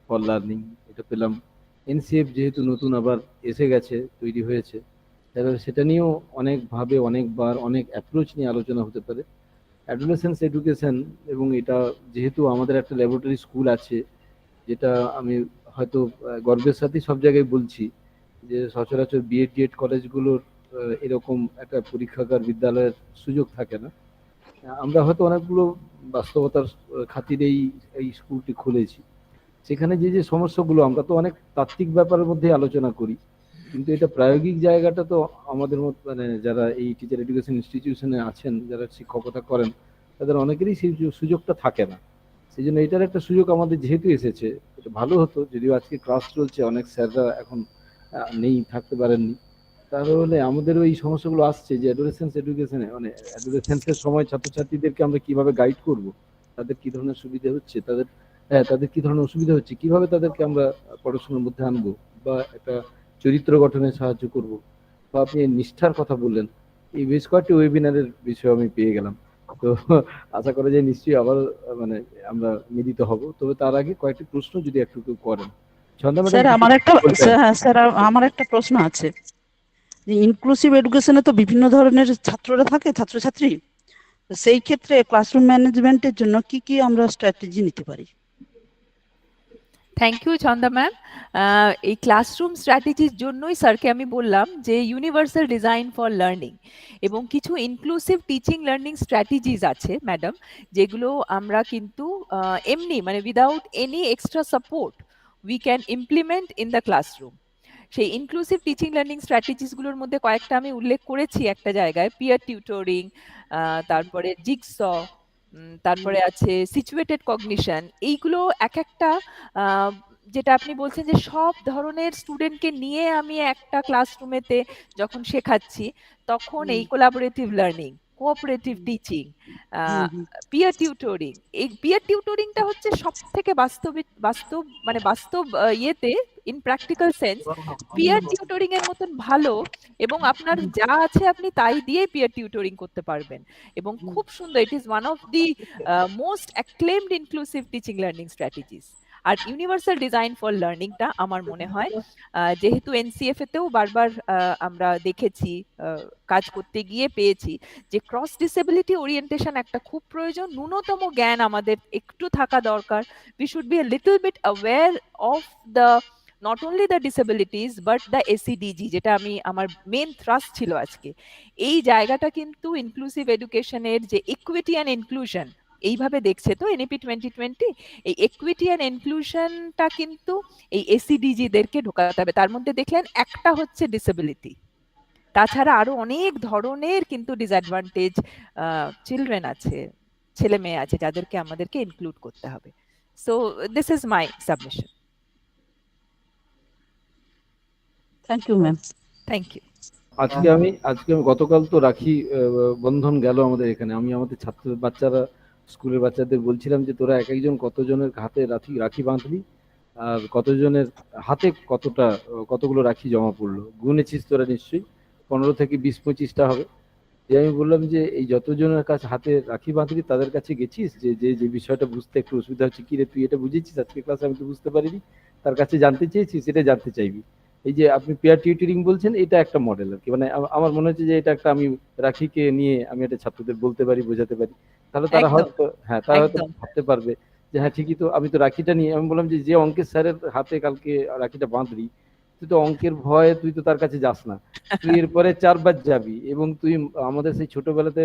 ফর লার্নিং এটা পেলাম এনসিএফ যেহেতু নতুন আবার এসে গেছে তৈরি হয়েছে এবার সেটা নিয়েও অনেকভাবে অনেকবার অনেক অ্যাপ্রোচ নিয়ে আলোচনা হতে পারে অ্যাডোলেসেন্স এডুকেশন এবং এটা যেহেতু আমাদের একটা ল্যাবরেটরি স্কুল আছে যেটা আমি হয়তো গর্বের সাথে সব জায়গায় বলছি, যে সচরাচর বিএড ডিএড কলেজগুলোর এরকম একটা পরীক্ষাগার বিদ্যালয়ের সুযোগ থাকে না। আমরা হয়তো অনেকগুলো বাস্তবতার খাতিরেই এই স্কুলটি খুলেছি। সেখানে যে যে সমস্যাগুলো, আমরা তো অনেক তাত্ত্বিক ব্যাপারের মধ্যে আলোচনা করি, কিন্তু এটা প্রায়োগিক জায়গাটা তো আমাদের মতো মানে যারা এই টিচার এডুকেশন ইনস্টিটিউশনে আছেন, যারা শিক্ষকতা করেন, তাদের অনেকেরই সেই সুযোগটা থাকে না। সেই জন্য এটার একটা সুযোগ আমাদের যেহেতু এসেছে, এটা ভালো হতো। যদিও আজকে ক্লাস চলছে, অনেক স্যাররা এখন নেই, থাকতে পারেননি, তাহলে আমাদের ওই সমস্যাগুলো আসছে যে অ্যাডোলেসেন্স এডুকেশনে, মানে অ্যাডোলেসেন্সের সময় ছাত্রছাত্রীদেরকে আমরা কিভাবে গাইড করব, তাদের কি ধরনের সুবিধা হচ্ছে, তাদের কি ধরনের অসুবিধা হচ্ছে, কিভাবে তাদেরকে আমরা পড়াশোনার মধ্যে আনবো, বা একটা চরিত্র গঠনে সাহায্য করব। বা আপনি নিষ্ঠার কথা বললেন, এই বেশ কয়েকটি ওয়েবিনারের বিষয় আমি পেয়ে গেলাম। তো আশা করা যায় নিশ্চয়ই আবার মানে আমরা মিলিত হব। তবে তার আগে কয়েকটি প্রশ্ন যদি একটু করেন। ছন্দা ম্যাডাম স্যার কিছু আমার একটা বলবেন? স্যার আমার একটা প্রশ্ন আছে, যে ইনক্লুসিভ এডুকেশনে তো বিভিন্ন ধরনের ছাত্ররা থাকে, ছাত্রছাত্রী, তো সেই ক্ষেত্রে ক্লাসরুম ম্যানেজমেন্টের জন্য কি কি আমরা স্ট্র্যাটেজি নিতে পারি? Thank you Chhanda ma'am. এই ক্লাসরুম স্ট্র্যাটেজির জন্যই স্যারকে আমি বললাম যে ইউনিভার্সাল ডিজাইন ফর লার্নিং এবং কিছু ইনক্লুসিভ টিচিং লার্নিং স্ট্র্যাটেজিস আছে ম্যাডাম, যেগুলো আমরা কিন্তু এমনি মানে without any extra support we can implement in the classroom. সেই ইনক্লুসিভ টিচিং লার্নিং স্ট্র্যাটেজিস গুলোর মধ্যে কয়েকটা আমি উল্লেখ করেছি একটা জায়গায়, পিয়ার টিউটরিং, তারপরে জিগস, তারপরে আছে সিচুয়েটেড কগনিশন। এইগুলো এক একটা আহ, যেটা আপনি বলছেন যে সব ধরনের স্টুডেন্টকে নিয়ে আমি একটা ক্লাসরুমেতে যখন শেখাচ্ছি, তখন এই collaborative learning, cooperative teaching, hmm hmm peer tutoring, এই পিয়ার টিউটরিংটা হচ্ছে সব থেকে বাস্তব মানে বাস্তব ইয়েতে in practical sense peer tutoring এর মতন ভালো, এবং আপনার যা আছে আপনি তাই দিয়ে পিয়ার টিউটরিং করতে পারবেন এবং খুব সুন্দর। It is one of the most acclaimed inclusive teaching learning strategies. আর ইউনিভার্সাল ডিজাইন ফর লার্নিংটা আমার মনে হয় যেহেতু এনসিএফ এতেও বারবার আমরা দেখেছি, কাজ করতে গিয়ে পেয়েছি যে ক্রস ডিসেবিলিটি ওরিয়েন্টেশন একটা খুব প্রয়োজন, ন্যূনতম জ্ঞান আমাদের একটু থাকা দরকার। We should be a little bit aware of the not only the disabilities but the SEDG, যেটা আমি আমার মেন থ্রাস্ট ছিল আজকে। এই জায়গাটা কিন্তু ইনক্লুসিভ এডুকেশনের যে ইকুইটি অ্যান্ড ইনক্লুশন এইভাবে দেখছে তো এনইপি 2020, এই ইকুইটি অ্যান্ড ইনক্লুশনটা কিন্তু এই এসিডিজি দেরকে ঢোকাতে হবে। তার মধ্যে দেখলেন একটা হচ্ছে ডিসেবিলিটি, তাছাড়া আরো অনেক ধরনের কিন্তু ডিসঅ্যাডভান্টেজ চিলড্রেন আছে, ছেলে মেয়ে আছে, যাদেরকে আমাদেরকে ইনক্লুড করতে হবে। So this is my submission. Thank you ma'am. Thank you. আজকে আমি গতকাল তো রাখি বন্ধন গেল আমাদের এখানে, আমি আমাদের স্কুলের বাচ্চাদের বলছিলাম যে তোরা এক একজন কতজনের হাতে রাখি রাখি বাঁধলি, আর কতজনের হাতে কতগুলো রাখি জমা পড়লো, গুনেছিস তোরা নিশ্চয়ই? 15 থেকে 20-25টা হবে। যে আমি বললাম যে এই যতজনের কাছে হাতে রাখি বাঁধলি তাদের কাছে গেছিস, যে যে যে বিষয়টা বুঝতে একটু অসুবিধা হচ্ছে, কি রে তুই এটা বুঝেছিস আজকে ক্লাসে, আমি তো বুঝতে পারিনি, তার কাছে জানতে চেয়েছিস, এটা জানতে চাইবি। এই যে আপনি পেয়ার টিউটরিং বলছেন, এটা একটা মডেল আর কি, মানে আমার মনে হচ্ছে যে এটা একটা, আমি রাখিকে নিয়ে আমি এটা ছাত্রদের বলতে পারি, বোঝাতে পারি, তাহলে তারা একদম হয়তো, হ্যাঁ তারা হয়তো একদম। ভাবতে পারবে যে হ্যাঁ ঠিকই তো, আমি তো রাখিটা নিয়ে, আমি বললাম যে যে অঙ্কের স্যারের হাতে কালকে রাখিটা বাঁধলি, তুই তো অঙ্কের ভয়ে তুই তো তার কাছে যাস না, তুই এরপরে 4 বার যাবি। এবং তুই আমাদের সেই ছোটবেলাতে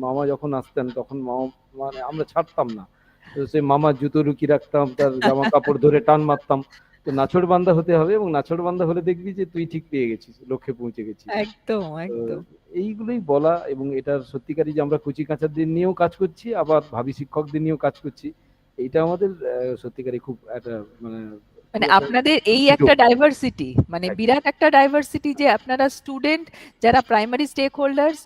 মামা যখন আসতেন তখন মামা, মানে আমরা ছাড়তাম না, তো সেই মামার জুতো লুকিয়ে রাখতাম, তার জামা কাপড় ধরে টান মারতাম। তো নাছোড় বান্দা হতে হবে, এবং নাছোড় বান্দা হলে দেখবি যে তুই ঠিক পেয়ে গেছিস, লক্ষ্যে পৌঁছে গেছিস। একদম তো একদম। এইগুলোই বলা, এবং এটার সত্যিকারই যে আমরা কচি কাঁচাদের নিয়েও কাজ করছি, আবার ভাবি শিক্ষকদের নিয়েও কাজ করছি, এইটা আমাদের সত্যিকারই খুব একটা মানে খুব মানে একটা আপনাদের এই সুযোগ। একটা ডাইভার্সিটি, মানে একদম। বিরাট একটা ডাইভার্সিটি, যে আপনারা স্টুডেন্ট যারা প্রাইমারি স্টেক হোল্ডার্স,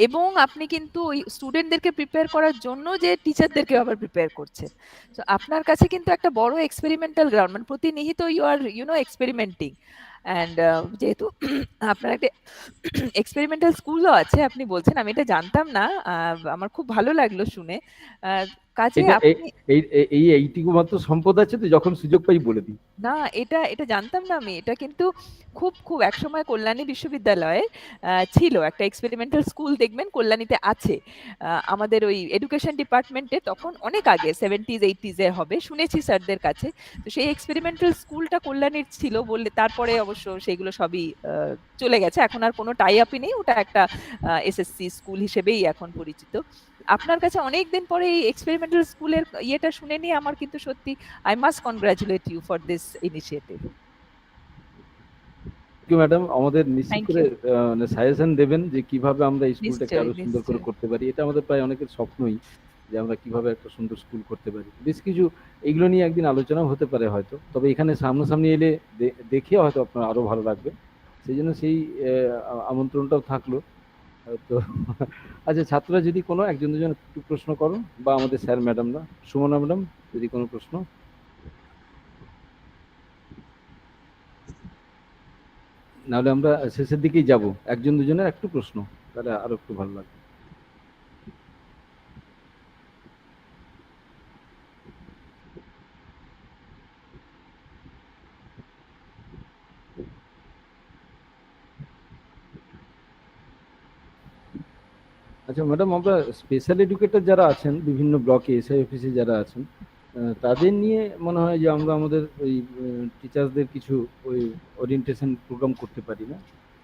এবং আপনি কিন্তু ওই স্টুডেন্টদেরকে প্রিপেয়ার করার জন্য যে টিচারদেরকে আবার প্রিপেয়ার করছেন। তো আপনার কাছে কিন্তু একটা বড় এক্সপেরিমেন্টাল গ্রাউন্ড, মানে প্রতিনিহিত ইউ আর এক্সপেরিমেন্টিং। অ্যান্ড যেহেতু আপনার একটা এক্সপেরিমেন্টাল স্কুলও আছে আপনি বলছেন, আমি এটা জানতাম না। আমার খুব ভালো লাগলো শুনে। কাজে এটা আপনি এইটুকু মাত্র সম্পদ আছে, তো যখন সুযোগ পাই বলে দিই। না, এটা এটা জানতাম না আমি। এটা কিন্তু খুব খুব একসময় কল্যাণী বিশ্ববিদ্যালয়ে ছিল একটা এক্সপেরিমেন্টাল স্কুল, দেখবেন কল্যাণীতে আছে। আমাদের ওই এডুকেশন ডিপার্টমেন্টে তখন অনেক আগে 70s 80s এ হবে, শুনেছি স্যারদের কাছে। তো সেই এক্সপেরিমেন্টাল স্কুলটা কল্যাণীর ছিল বললে, তারপরে অবশ্য সেগুলো সবই চলে গেছে, এখন আর কোনো টাই আপই নেই। ওটা একটা এসএসসি স্কুল হিসেবেই এখন পরিচিত। আপনার কাছে অনেকদিন পরে এই এক্সপেরিমেন্টাল স্কুলের ইয়েটা শুনে নিয়ে আমার কিন্তু সত্যি I must congratulate you for this initiative. Madam, আমাদের নিশ্চিত Thank করে you. মানে সাজেশন দেবেন যে কিভাবে আমরা এই স্কুলটাকে নিশ্চয়ই, আরো সুন্দর করে নিশ্চয়ই। করতে পারি। এটা আমাদের প্রায় অনেকের স্বপ্নই, যে আমরা কিভাবে একটা সুন্দর স্কুল করতে পারি। বেশ কিছু এগুলো নিয়ে একদিন আলোচনাও হতে পারে হয়তো, তবে এখানে সামনাসামনি এলে দেখে হয়তো আপনার আরো ভালো লাগবে। সেই জন্য সেই আমন্ত্রণটাও থাকলো। তো আচ্ছা, ছাত্ররা যদি কোনো একজন দুজন একটু প্রশ্ন করো, বা আমাদের স্যার ম্যাডামরা, সুমনা ম্যাডাম, যদি কোনো প্রশ্ন, নাহলে আমরা শেষের দিকেই যাব। একজন দুজনের একটু প্রশ্ন, তাহলে আরো একটু ভালো লাগবে। আচ্ছা ম্যাডাম, আমরা স্পেশাল এডুকেটর যারা আছেন বিভিন্ন ব্লকে, এসআই অফিসে যারা আছেন, তাদের নিয়ে মনে হয় যে আমরা আমাদের ওই টিচারদের কিছু ওই ওরিয়েন্টেশন প্রোগ্রাম করতে পারি না?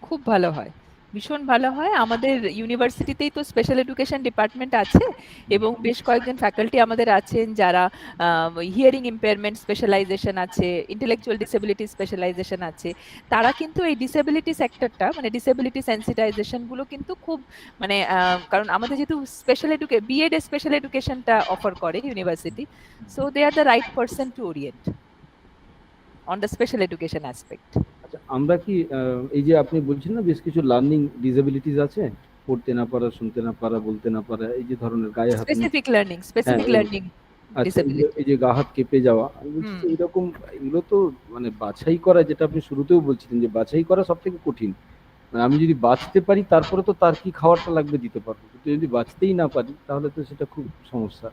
খুব ভালো হয়, ভীষণ ভালো হয়। আমাদের ইউনিভার্সিটিতেই তো স্পেশাল এডুকেশন ডিপার্টমেন্ট আছে, এবং বেশ কয়েকজন ফ্যাকাল্টি আমাদের আছেন যারা হিয়ারিং ইম্পেয়ারমেন্ট স্পেশালাইজেশন আছে, ইন্টেলেকচুয়াল ডিসেবিলিটি স্পেশালাইজেশন আছে। তারা কিন্তু এই ডিসেবিলিটি সেক্টরটা, মানে ডিসেবিলিটি সেন্সিটাইজেশন গুলো কিন্তু খুব, মানে কারণ আমাদের যেহেতু বিএড স্পেশাল এডুকেশনটা অফার করে university, so they are the right person to orient on the special education aspect. আচ্ছা, আমরা কি এই যে আপনি বলছেন না বেশ কিছু লার্নিং ডিসেবিলিটিস আছে, পড়তে না পারা, শুনতে না পারা, বলতে না পারা, এই যে ধরনের গায়ে হাত, হ্যাঁ, স্পেসিফিক লার্নিং আচ্ছা, ডিসেবিলিটি। এই যে গা হাত কেঁপে যাওয়া, আমি বলছি হুম। যে এরকম, এগুলো তো মানে বাছাই করা, যেটা আপনি শুরুতেও বলছিলেন যে বাছাই করা সব থেকে কঠিন। মানে আমি যদি বাঁচতে পারি তারপরে তো তার কি খাবারটা লাগবে দিতে পারবো, কিন্তু যদি বাঁচতেই না পারি তাহলে তো সেটা খুব সমস্যা।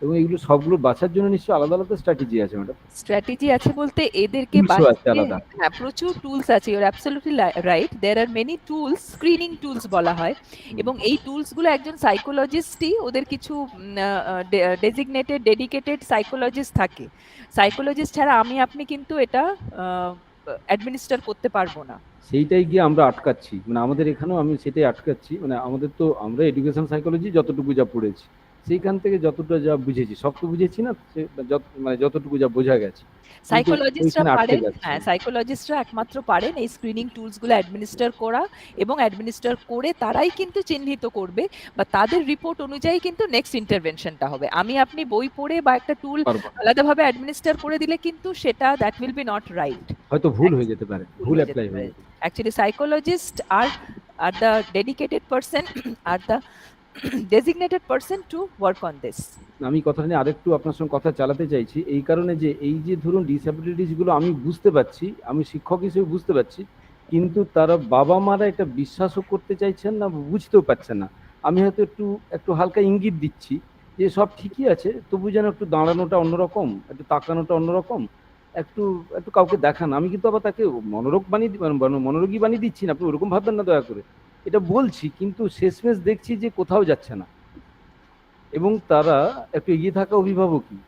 এবং এগুলো সবগুলো বাঁচার জন্য নিশ্চয়ই আলাদা আলাদা স্ট্র্যাটেজি আছে ম্যাডাম? স্ট্র্যাটেজি আছে বলতে এদেরকে টুলসও আছে বাঁচিয়ে, আলাদা? হ্যাঁ প্রচুর টুলস আছে, you're absolutely right, there are many tools, screening tools বলা হয়। এবং এই টুলস গুলো একজন সাইকোলজিস্টই, ওদের কিছু ডেজিগনেটেড ডেডিকেটেড সাইকোলজিস্ট থাকে। সাইকোলজিস্ট ছাড়া আমি আপনি কিন্তু এটা অ্যাডমিনিস্টার করতে পারবো না। সেইটাই গিয়ে আমরা আটকাচ্ছি, মানে আমাদের এখানেও আমি সেটাই আটকাচ্ছি। মানে আমাদের তো, আমরা এডুকেশন সাইকোলজি যতটুকু যা পড়েছি, সেইখান থেকে যতটা যা বুঝেছি, সব তো বুঝেছি না, মানে যতটুকু যা বোঝা গেছে, কিন্তু সাইকোলজিস্টরা ওইখানে আটকে পারেন, যাচ্ছে। হ্যাঁ সাইকোলজিস্টরা একমাত্র পারেন এই স্ক্রিনিং টুলসগুলো অ্যাডমিনিস্টার করা, এবং অ্যাডমিনিস্টার করে তারাই কিন্তু চিহ্নিত করবে, বা তাদের রিপোর্ট অনুযায়ী কিন্তু নেক্সট ইন্টারভেনশনটা হবে। আমি আপনি বই পড়ে বা একটা টুল পারবো না, আলাদাভাবে অ্যাডমিনিস্টার করে দিলে কিন্তু সেটা that will be not right, হয়তো ভুল হয়ে যেতে পারে, ভুল ভুল হয়ে যেতে অ্যাপ্লাই হয়ে পারে। যেতে পারে। Actually psychologist R the dedicated person are the designated person to work on this. আমি কথাটা নিয়ে আরেকটু আপনার সঙ্গে কথা চালাতে চাইছি, এই কারণে যে এই যে ধরুন ডিসএবিলিটিস গুলো আমি বুঝতে পারছি, আমি শিক্ষক হিসেবে বুঝতে পারছি, কিন্তু তারা বাবা মারা এটা বিশ্বাসও করতে চাইছেন না, বুঝতেও পারছেন না। আমি হয়তো একটু একটু হালকা ইঙ্গিত দিচ্ছি যে সব ঠিকই আছে, তবু যেন একটু দাঁড়ানোটা অন্যরকম, একটু তাকানোটা অন্যরকম, একটু একটু কাউকে দেখান। আমি কিন্তু আবার তাকে মনোরোগী বানিয়ে দিচ্ছি না, আপনি ওরকম ভাববেন না দয়া করে। এটা বলছি, কিন্তু শেষমেশ দেখছি যে কোথাও যাচ্ছে না। এবং তারা একটু এগিয়ে থাকা অভিভাবকই,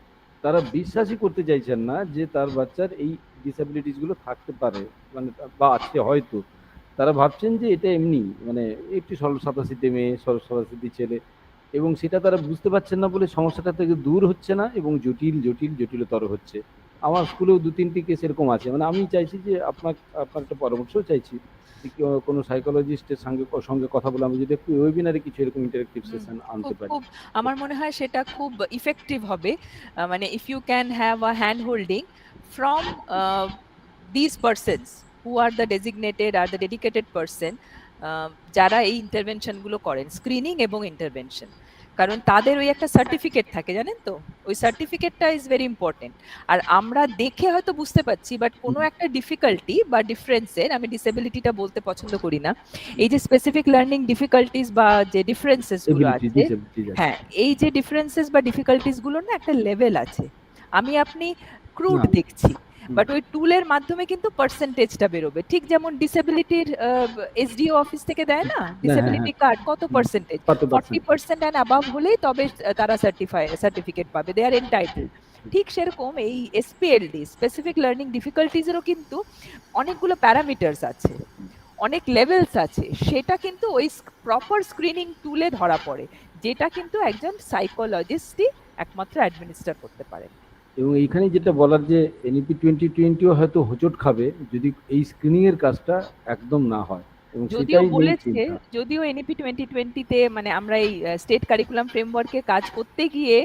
তারা বিশ্বাসই করতে চাইছেন না যে তার বাচ্চার এই ডিসএবিলিটিস গুলো থাকতে পারে, মানে বা আছে হয়তো। তারা ভাবছেন যে এটা এমনি, মানে একটু সরল সাদাসিধে মেয়ে, সরল সাদাসিধে ছেলে, এবং সেটা তারা বুঝতে পারছেন না বলে সমস্যাটা থেকে দূর হচ্ছে না, এবং জটিলতর হচ্ছে। আমার স্কুলেও দু তিনটি কেস এরকম আছে। মানে আমি চাইছি যে আপনার আপনার একটা পরামর্শও চাইছি, যে কোনো সাইকোলজিস্টের সঙ্গে কথা বলে আমি যদি একটু ওয়েবিনারে কিছু এরকম ইন্টারেক্টিভ সেশন আনতে খুব পারি। খুব আমার মনে হয় সেটা খুব ইফেক্টিভ হবে। মানে if you can have a hand holding from this persons who are the designated or the dedicated person, যারা এই ইন্টারভেনশন গুলো করেন, স্ক্রিনিং এবং ইন্টারভেনশন, কারণ তাদের ওই একটা সার্টিফিকেট থাকে, জানেন তো, ওই সার্টিফিকেটটা ইজ ভেরি ইম্পর্টেন্ট। আর আমরা দেখে হয়তো বুঝতে পারছি, বাট কোনো একটা ডিফিকাল্টি বা ডিফারেন্সের, আমি ডিসেবিলিটিটা বলতে পছন্দ করি না, এই যে স্পেসিফিক লার্নিং ডিফিকাল্টিস বা যে ডিফারেন্সেস গুলো আছে, হ্যাঁ, এই যে ডিফারেন্সেস বা ডিফিকাল্টিস গুলোর না একটা লেভেল আছে। আমি আপনি ক্রুড দেখছি, বাট ওই টুলের মাধ্যমে কিন্তু পার্সেন্টেজটা বেরোবে। ঠিক যেমন ডিসেবিলিটির এসডিও অফিস থেকে দেয় না ডিসেবিলিটি কার্ড, কত পার্সেন্টেজ, 40% অ্যান্ড অ্যাবাভ হলেই তবে তারা সার্টিফিকেট পাবে, দে আর এন্টাইটেলড। ঠিক সেরকম এই এসপিএলডি, স্পেসিফিক লার্নিং ডিফিকাল্টিজেরও কিন্তু অনেকগুলো প্যারামিটার্স আছে, অনেক লেভেলস আছে, সেটা কিন্তু ওই প্রপার স্ক্রিনিং টুলে ধরা পড়ে, যেটা কিন্তু একজন সাইকোলজিস্টই একমাত্র অ্যাডমিনিস্টার করতে পারেন। এবং এইখানে যেটা বলার যে এনইপি 2020 হয়তো হোঁচট খাবে যদি এই স্ক্রিনিং এর কাজটা একদম না হয়, এবং যদিও সেটাই মেইন বলেছে, চিন্তা। যদিও এনইপি 2020-তে মানে আমরা এই স্টেট কারিকুলাম ফ্রেমওয়ার্কে কাজ করতে গিয়ে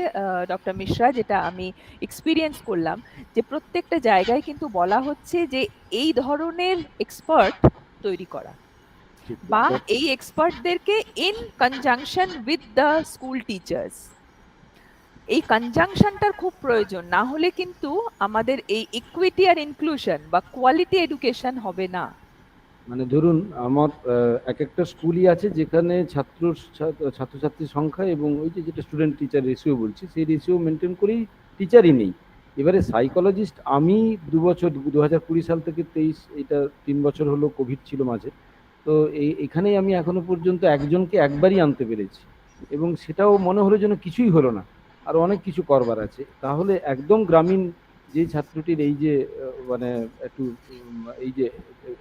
ডক্টর মিশ্রা, যেটা আমি এক্সপিরিয়েন্স করলাম, যে প্রত্যেকটা জায়গায় কিন্তু বলা হচ্ছে যে এই ধরনের এক্সপার্ট তৈরি করা, বা এই এক্সপার্টদেরকে in conjunction with the school teachers, এই কনজাংশনটার খুব প্রয়োজন, না হলে কিন্তু আমাদের এই ইকুইটি আর ইনক্লুশন বা কোয়ালিটি এডুকেশন হবে না। মানে ধরুন আমার এক একটা স্কুলই আছে যেখানে ছাত্রছাত্রীর সংখ্যা এবং ওই যে যেটা স্টুডেন্ট টিচার রেশিও বলছি, সেই রেশিও মেনটেন করেই টিচারই নেই। এবারে সাইকোলজিস্ট আমি 2 বছর, 2020 সাল থেকে 23, এটা 3 বছর হলো, কোভিড ছিল মাঝে, তো এখানেই আমি এখনো পর্যন্ত একজনকে একবারই আনতে পেরেছি, এবং সেটাও মনে হলো যেন কিছুই হলো না, আর অনেক কিছু করবার আছে। তাহলে একদম গ্রামীণ যে ছাত্রটির এই যে মানে একটু এই যে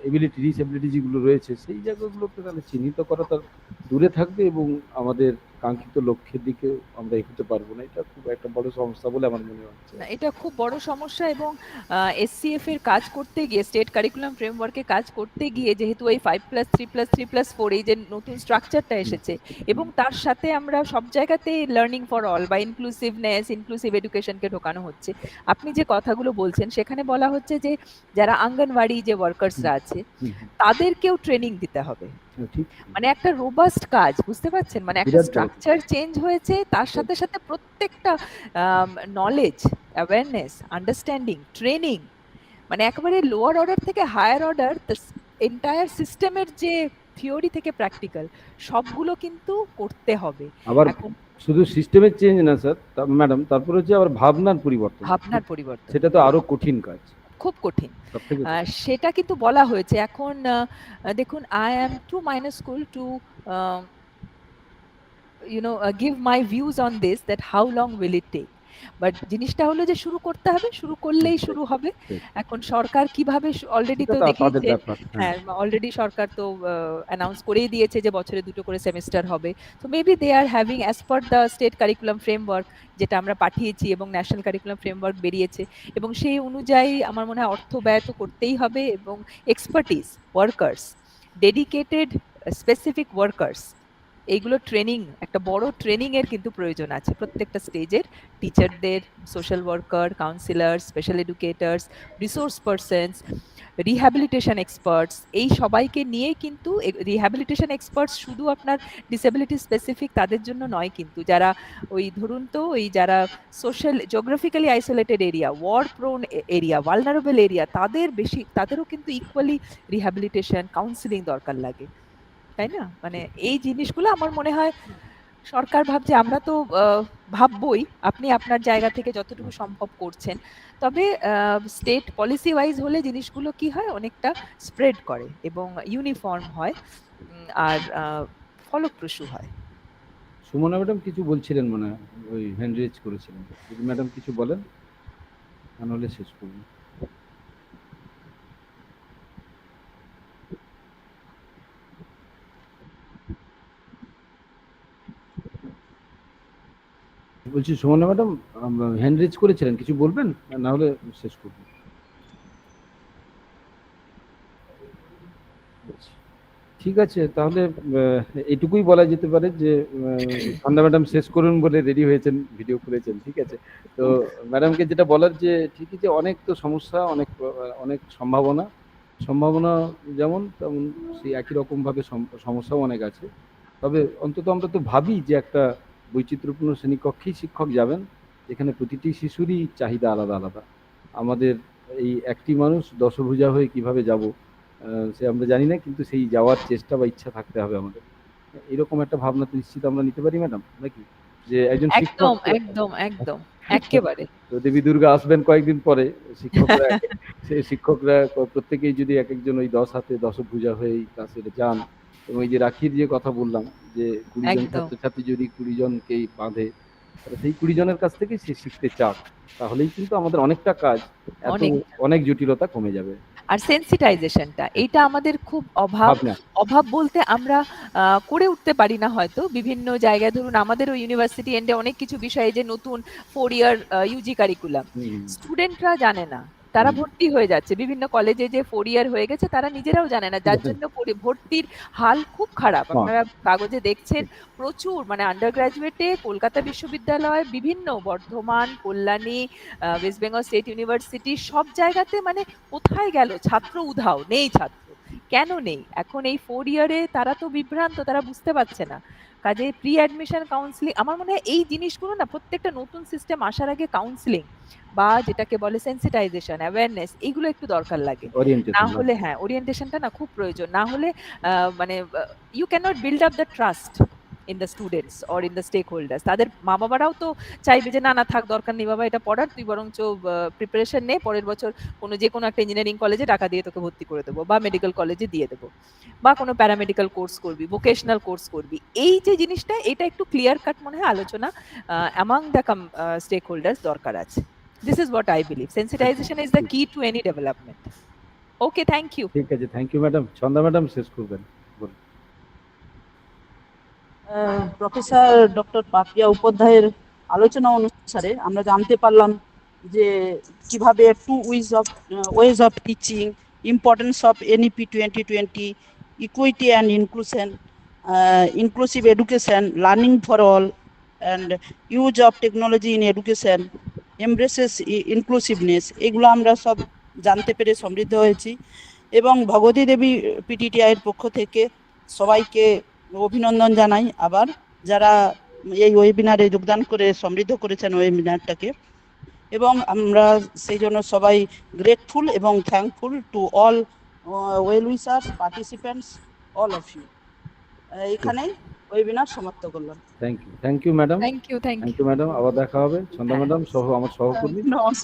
এবিলিটি ডিসএবিলিটি যেগুলো রয়েছে, সেই জায়গাগুলোকে তাহলে চিহ্নিত করা তার দূরে থাকবে, এবং আমাদের কাঙ্ক্ষিত লক্ষ্যের দিকে আমরা এগোতে পারবো না। এটা খুব একটা বড় সমস্যা বলে আমার মনে হচ্ছে। না, এটা খুব বড় সমস্যা। এবং এসসিএফ এর কাজ করতে গিয়ে, স্টেট কারিকুলাম ফ্রেমওয়ার্কে কাজ করতে গিয়ে, যেহেতু এই 5+3+3+4 এই যে নতুন স্ট্রাকচারটা এসেছে, এবং তার সাথে আমরা সব জায়গাতে লার্নিং ফর অল বা ইনক্লুসিভনেস, ইনক্লুসিভ এডুকেশনকে ঢোকানো হচ্ছে। আপনি যে কথাগুলো বলছেন সেখানে বলা হচ্ছে যে যারা আঙ্গনওয়াড়ি যে ওয়ার্কার্সরা আছে তাদেরকেও ট্রেনিং দিতে হবে, মানে একটা রোবাস্ট কাজ, বুঝতে পারছেন, মানে একটা স্ট্রাকচার চেঞ্জ হয়েছে, তার সাথে সাথে প্রত্যেকটা নলেজ, অ্যাওয়ারনেস, আন্ডারস্ট্যান্ডিং, ট্রেনিং, মানে একেবারে লোয়ার অর্ডার থেকে হায়ার অর্ডার, এন্টায়ার সিস্টেমের যে থিওরি থেকে প্র্যাকটিক্যাল সবগুলো কিন্তু করতে হবে। আবার শুধু সিস্টেমের চেঞ্জ না স্যার, ম্যাডাম, তারপর হচ্ছে আবার ভাবনার পরিবর্তন, সেটা তো আরো কঠিন কাজ, খুব কঠিন। সেটা কিন্তু বলা হয়েছে। এখন দেখুন, I am to minor school to give my views on this, that how long will it take, but জিনিসটা হলো যে শুরু করতে হবে, শুরু করলেই শুরু হবে। এখন সরকার কিভাবে, অলরেডি তো দেখিয়েছে, হ্যাঁ, অলরেডি সরকার তো অ্যানাউন্স করেই দিয়েছে যে বছরে 2টো করে সেমিস্টার হবে। তো maybe they are having, as per the state curriculum framework যেটা আমরা পাঠিয়েছি, এবং ন্যাশনাল কারিকুলাম ফ্রেমওয়ার্ক বেরিয়েছে, এবং সেই অনুযায়ী আমার মনে হয় অর্থ ব্যয় তো করতেই হবে, এবং expertise workers, dedicated specific workers, এইগুলো ট্রেনিং, একটা বড় ট্রেনিং এর কিন্তু প্রয়োজন আছে প্রত্যেকটা স্টেজের টিচারদের, social worker, counsellor, special educators, resource persons, rehabilitation experts, এই সবাইকে নিয়ে কিন্তু রিহ্যাবিলিটেশন এক্সপার্টস শুধু আপনার ডিসেবিলিটি স্পেসিফিক তাদের জন্য নয়, কিন্তু যারা ওই ধরুন তো ওই যারা social geographically isolated area, war prone area, vulnerable area, তাদেরও কিন্তু ইকুয়ালি রিহ্যাবিলিটেশন কাউন্সিলিং দরকার লাগে, তাই না? মানে এই জিনিসগুলো আমার মনে হয় সরকার ভাবছে, আমরা তো ভাববই, আপনি আপনার জায়গা থেকে যতটুকু সম্ভব করছেন, তবে স্টেট পলিসি ওয়াইজ হলে জিনিসগুলো কি হয়, অনেকটা স্প্রেড করে এবং ইউনিফর্ম হয়, আর ফলপ্রসূ হয়। সুমনা ম্যাডাম কিছু বলছিলেন, মনে হয় ওই হ্যান্ড রেজ করেছিলেন, যদি ম্যাডাম কিছু বলেন, তাহলে শেষ করুন। বলছি সুমনা ম্যাডাম হ্যান্ড রেজ করেছিলেন, কিছু বলবেন, না হলে শেষ করব। ঠিক আছে, তাহলে এটুকুই বলা যেতে পারে যে সন্ধ্যা ম্যাডাম শেষ করুন বলে রেডি হয়েছেন, ভিডিও করেছেন, ঠিক আছে। তো ম্যাডামকে যেটা বলার, যে ঠিকই যে অনেক তো সমস্যা, অনেক সম্ভাবনা যেমন তেমন সেই একই রকম ভাবে সমস্যাও অনেক আছে। তবে অন্তত আমরা তো ভাবি যে একটা বৈচিত্র্যপূর্ণ শ্রেণীকক্ষেই শিক্ষক যাবেন, যেখানে প্রতিটি শিশুরই চাহিদা আলাদা আলাদা। আমাদের এই একটি মানুষ দশভুজা হয়ে কিভাবে যাব সে আমরা জানি না, কিন্তু সেই যাওয়ার চেষ্টা বা ইচ্ছা থাকতে হবে আমাদের। এরকম একটা ভাবনা তো নিশ্চিত আমরা নিতে পারি ম্যাডাম, নাকি? যে একজন শিক্ষক, একদম একদম একদম একেবারে তো দেবী দুর্গা আসবেন কয়েকদিন পরে, শিক্ষকরা শিক্ষকরা প্রত্যেকেই যদি এক একজন ওই 10 হাতে দশভুজা হয়ে এই ক্লাসে যান, এবং এই যে রাখির যে কথা বললাম যে 20 জন একদম ছাত্রছাত্রী যদি 20 জনকেই বাঁধে, তাহলে সেই 20 জনের কাছ থেকে সে শিখতে চাক, তাহলেই কিন্তু আমাদের অনেকটা কাজ, এত অনেক। অনেক জটিলতা কমে যাবে। আর সেন্সিটাইজেশনটা এইটা আমাদের খুব অভাব। ভাবনা অভাব বলতে আমরা করে উঠতে পারি না হয়তো বিভিন্ন জায়গায়। ধরুন আমাদেরও ইউনিভার্সিটি এন্ডে অনেক কিছু বিষয়ে যে নতুন 4 ইয়ার ইউজি কারিকুলাম স্টুডেন্টরা জানে না, তারা ভর্তি হয়ে যাচ্ছে বিভিন্ন কলেজে যে 4 ইয়ার হয়ে গেছে তারা নিজেরাও জানে না, যার জন্য ভর্তির হাল খুব খারাপ। আপনারা কাগজে দেখছেন প্রচুর, মানে আন্ডার গ্রাজুয়েটে কলকাতা বিশ্ববিদ্যালয়, বিভিন্ন Bardhaman, Kalyani, West Bengal state university, সব জায়গাতে মানে কোথায় গেল ছাত্র, উধাও নেই ছাত্র। কেন নেই? এখন এই 4 ইয়ারে তারা তো বিভ্রান্ত, তারা বুঝতে পারছে না। কাজে প্রি অ্যাডমিশন কাউন্সিলিং, আমার মনে হয় এই জিনিসগুলো না প্রত্যেকটা নতুন সিস্টেম আসার আগে কাউন্সিলিং বা যেটাকে বলে সেন্সিটাইজেশন, অ্যাওয়ারনেস, এগুলো একটু দরকার লাগে। না হলে হ্যাঁ, ওরিয়েন্টেশনটা না খুব প্রয়োজন। না হলে মানে you can not build up the trust in the students or in the stakeholders. তাদের মা বাবারাও তো চাইবে যে না না থাক, দরকার নেই বাবা এটা পড়ার, তুই বরঞ্চ প্রিপারেশন নে, পরের বছর যে কোনো একটা ইঞ্জিনিয়ারিং কলেজে টাকা দিয়ে তোকে ভর্তি করে দেবো, বা মেডিকেল কলেজে দিয়ে দেবো, বা কোনো প্যারামেডিক্যাল কোর্স করবি, ভোকেশনাল কোর্স করবি। এই যে জিনিসটা, এটা একটু ক্লিয়ার কাট মনে হয় আলোচনা অ্যামাং দ্য স্টেক হোল্ডার্স দরকার আছে। This is what I believe, sensitisation is the key to any development. Okay, thank you. ঠিক আছে, thank you madam. Chhanda madam শেষ করবেন। প্রফেসর ডক্টর পাপিয়া উপাধ্যায়ের আলোচনা অনুসারে আমরা জানতে পারলাম যে কিভাবে ways of teaching, importance of NEP 2020, equity and inclusion, inclusive education, learning for all, and use of technology in education, embraces inclusiveness, এগুলো আমরা সব জানতে পেরে সমৃদ্ধ হয়েছি। এবং ভগবতী দেবী PTTI এর পক্ষ থেকে সবাইকে অভিনন্দন জানাই, আবার যারা এই ওয়েবিনারে যোগদান করে সমৃদ্ধ করেছেন ওয়েবিনারটাকে। এবং আমরা সেই জন্য সবাই গ্রেটফুল এবং thankful to all well wishers, participants, all of you. এখানেই ওয়েবিনার সমাপ্ত করলাম। Thank you madam. Thank you madam, আবার দেখা হবে। ছন্দা ম্যাডাম সহ আমার সহকর্মী। নমস্কার।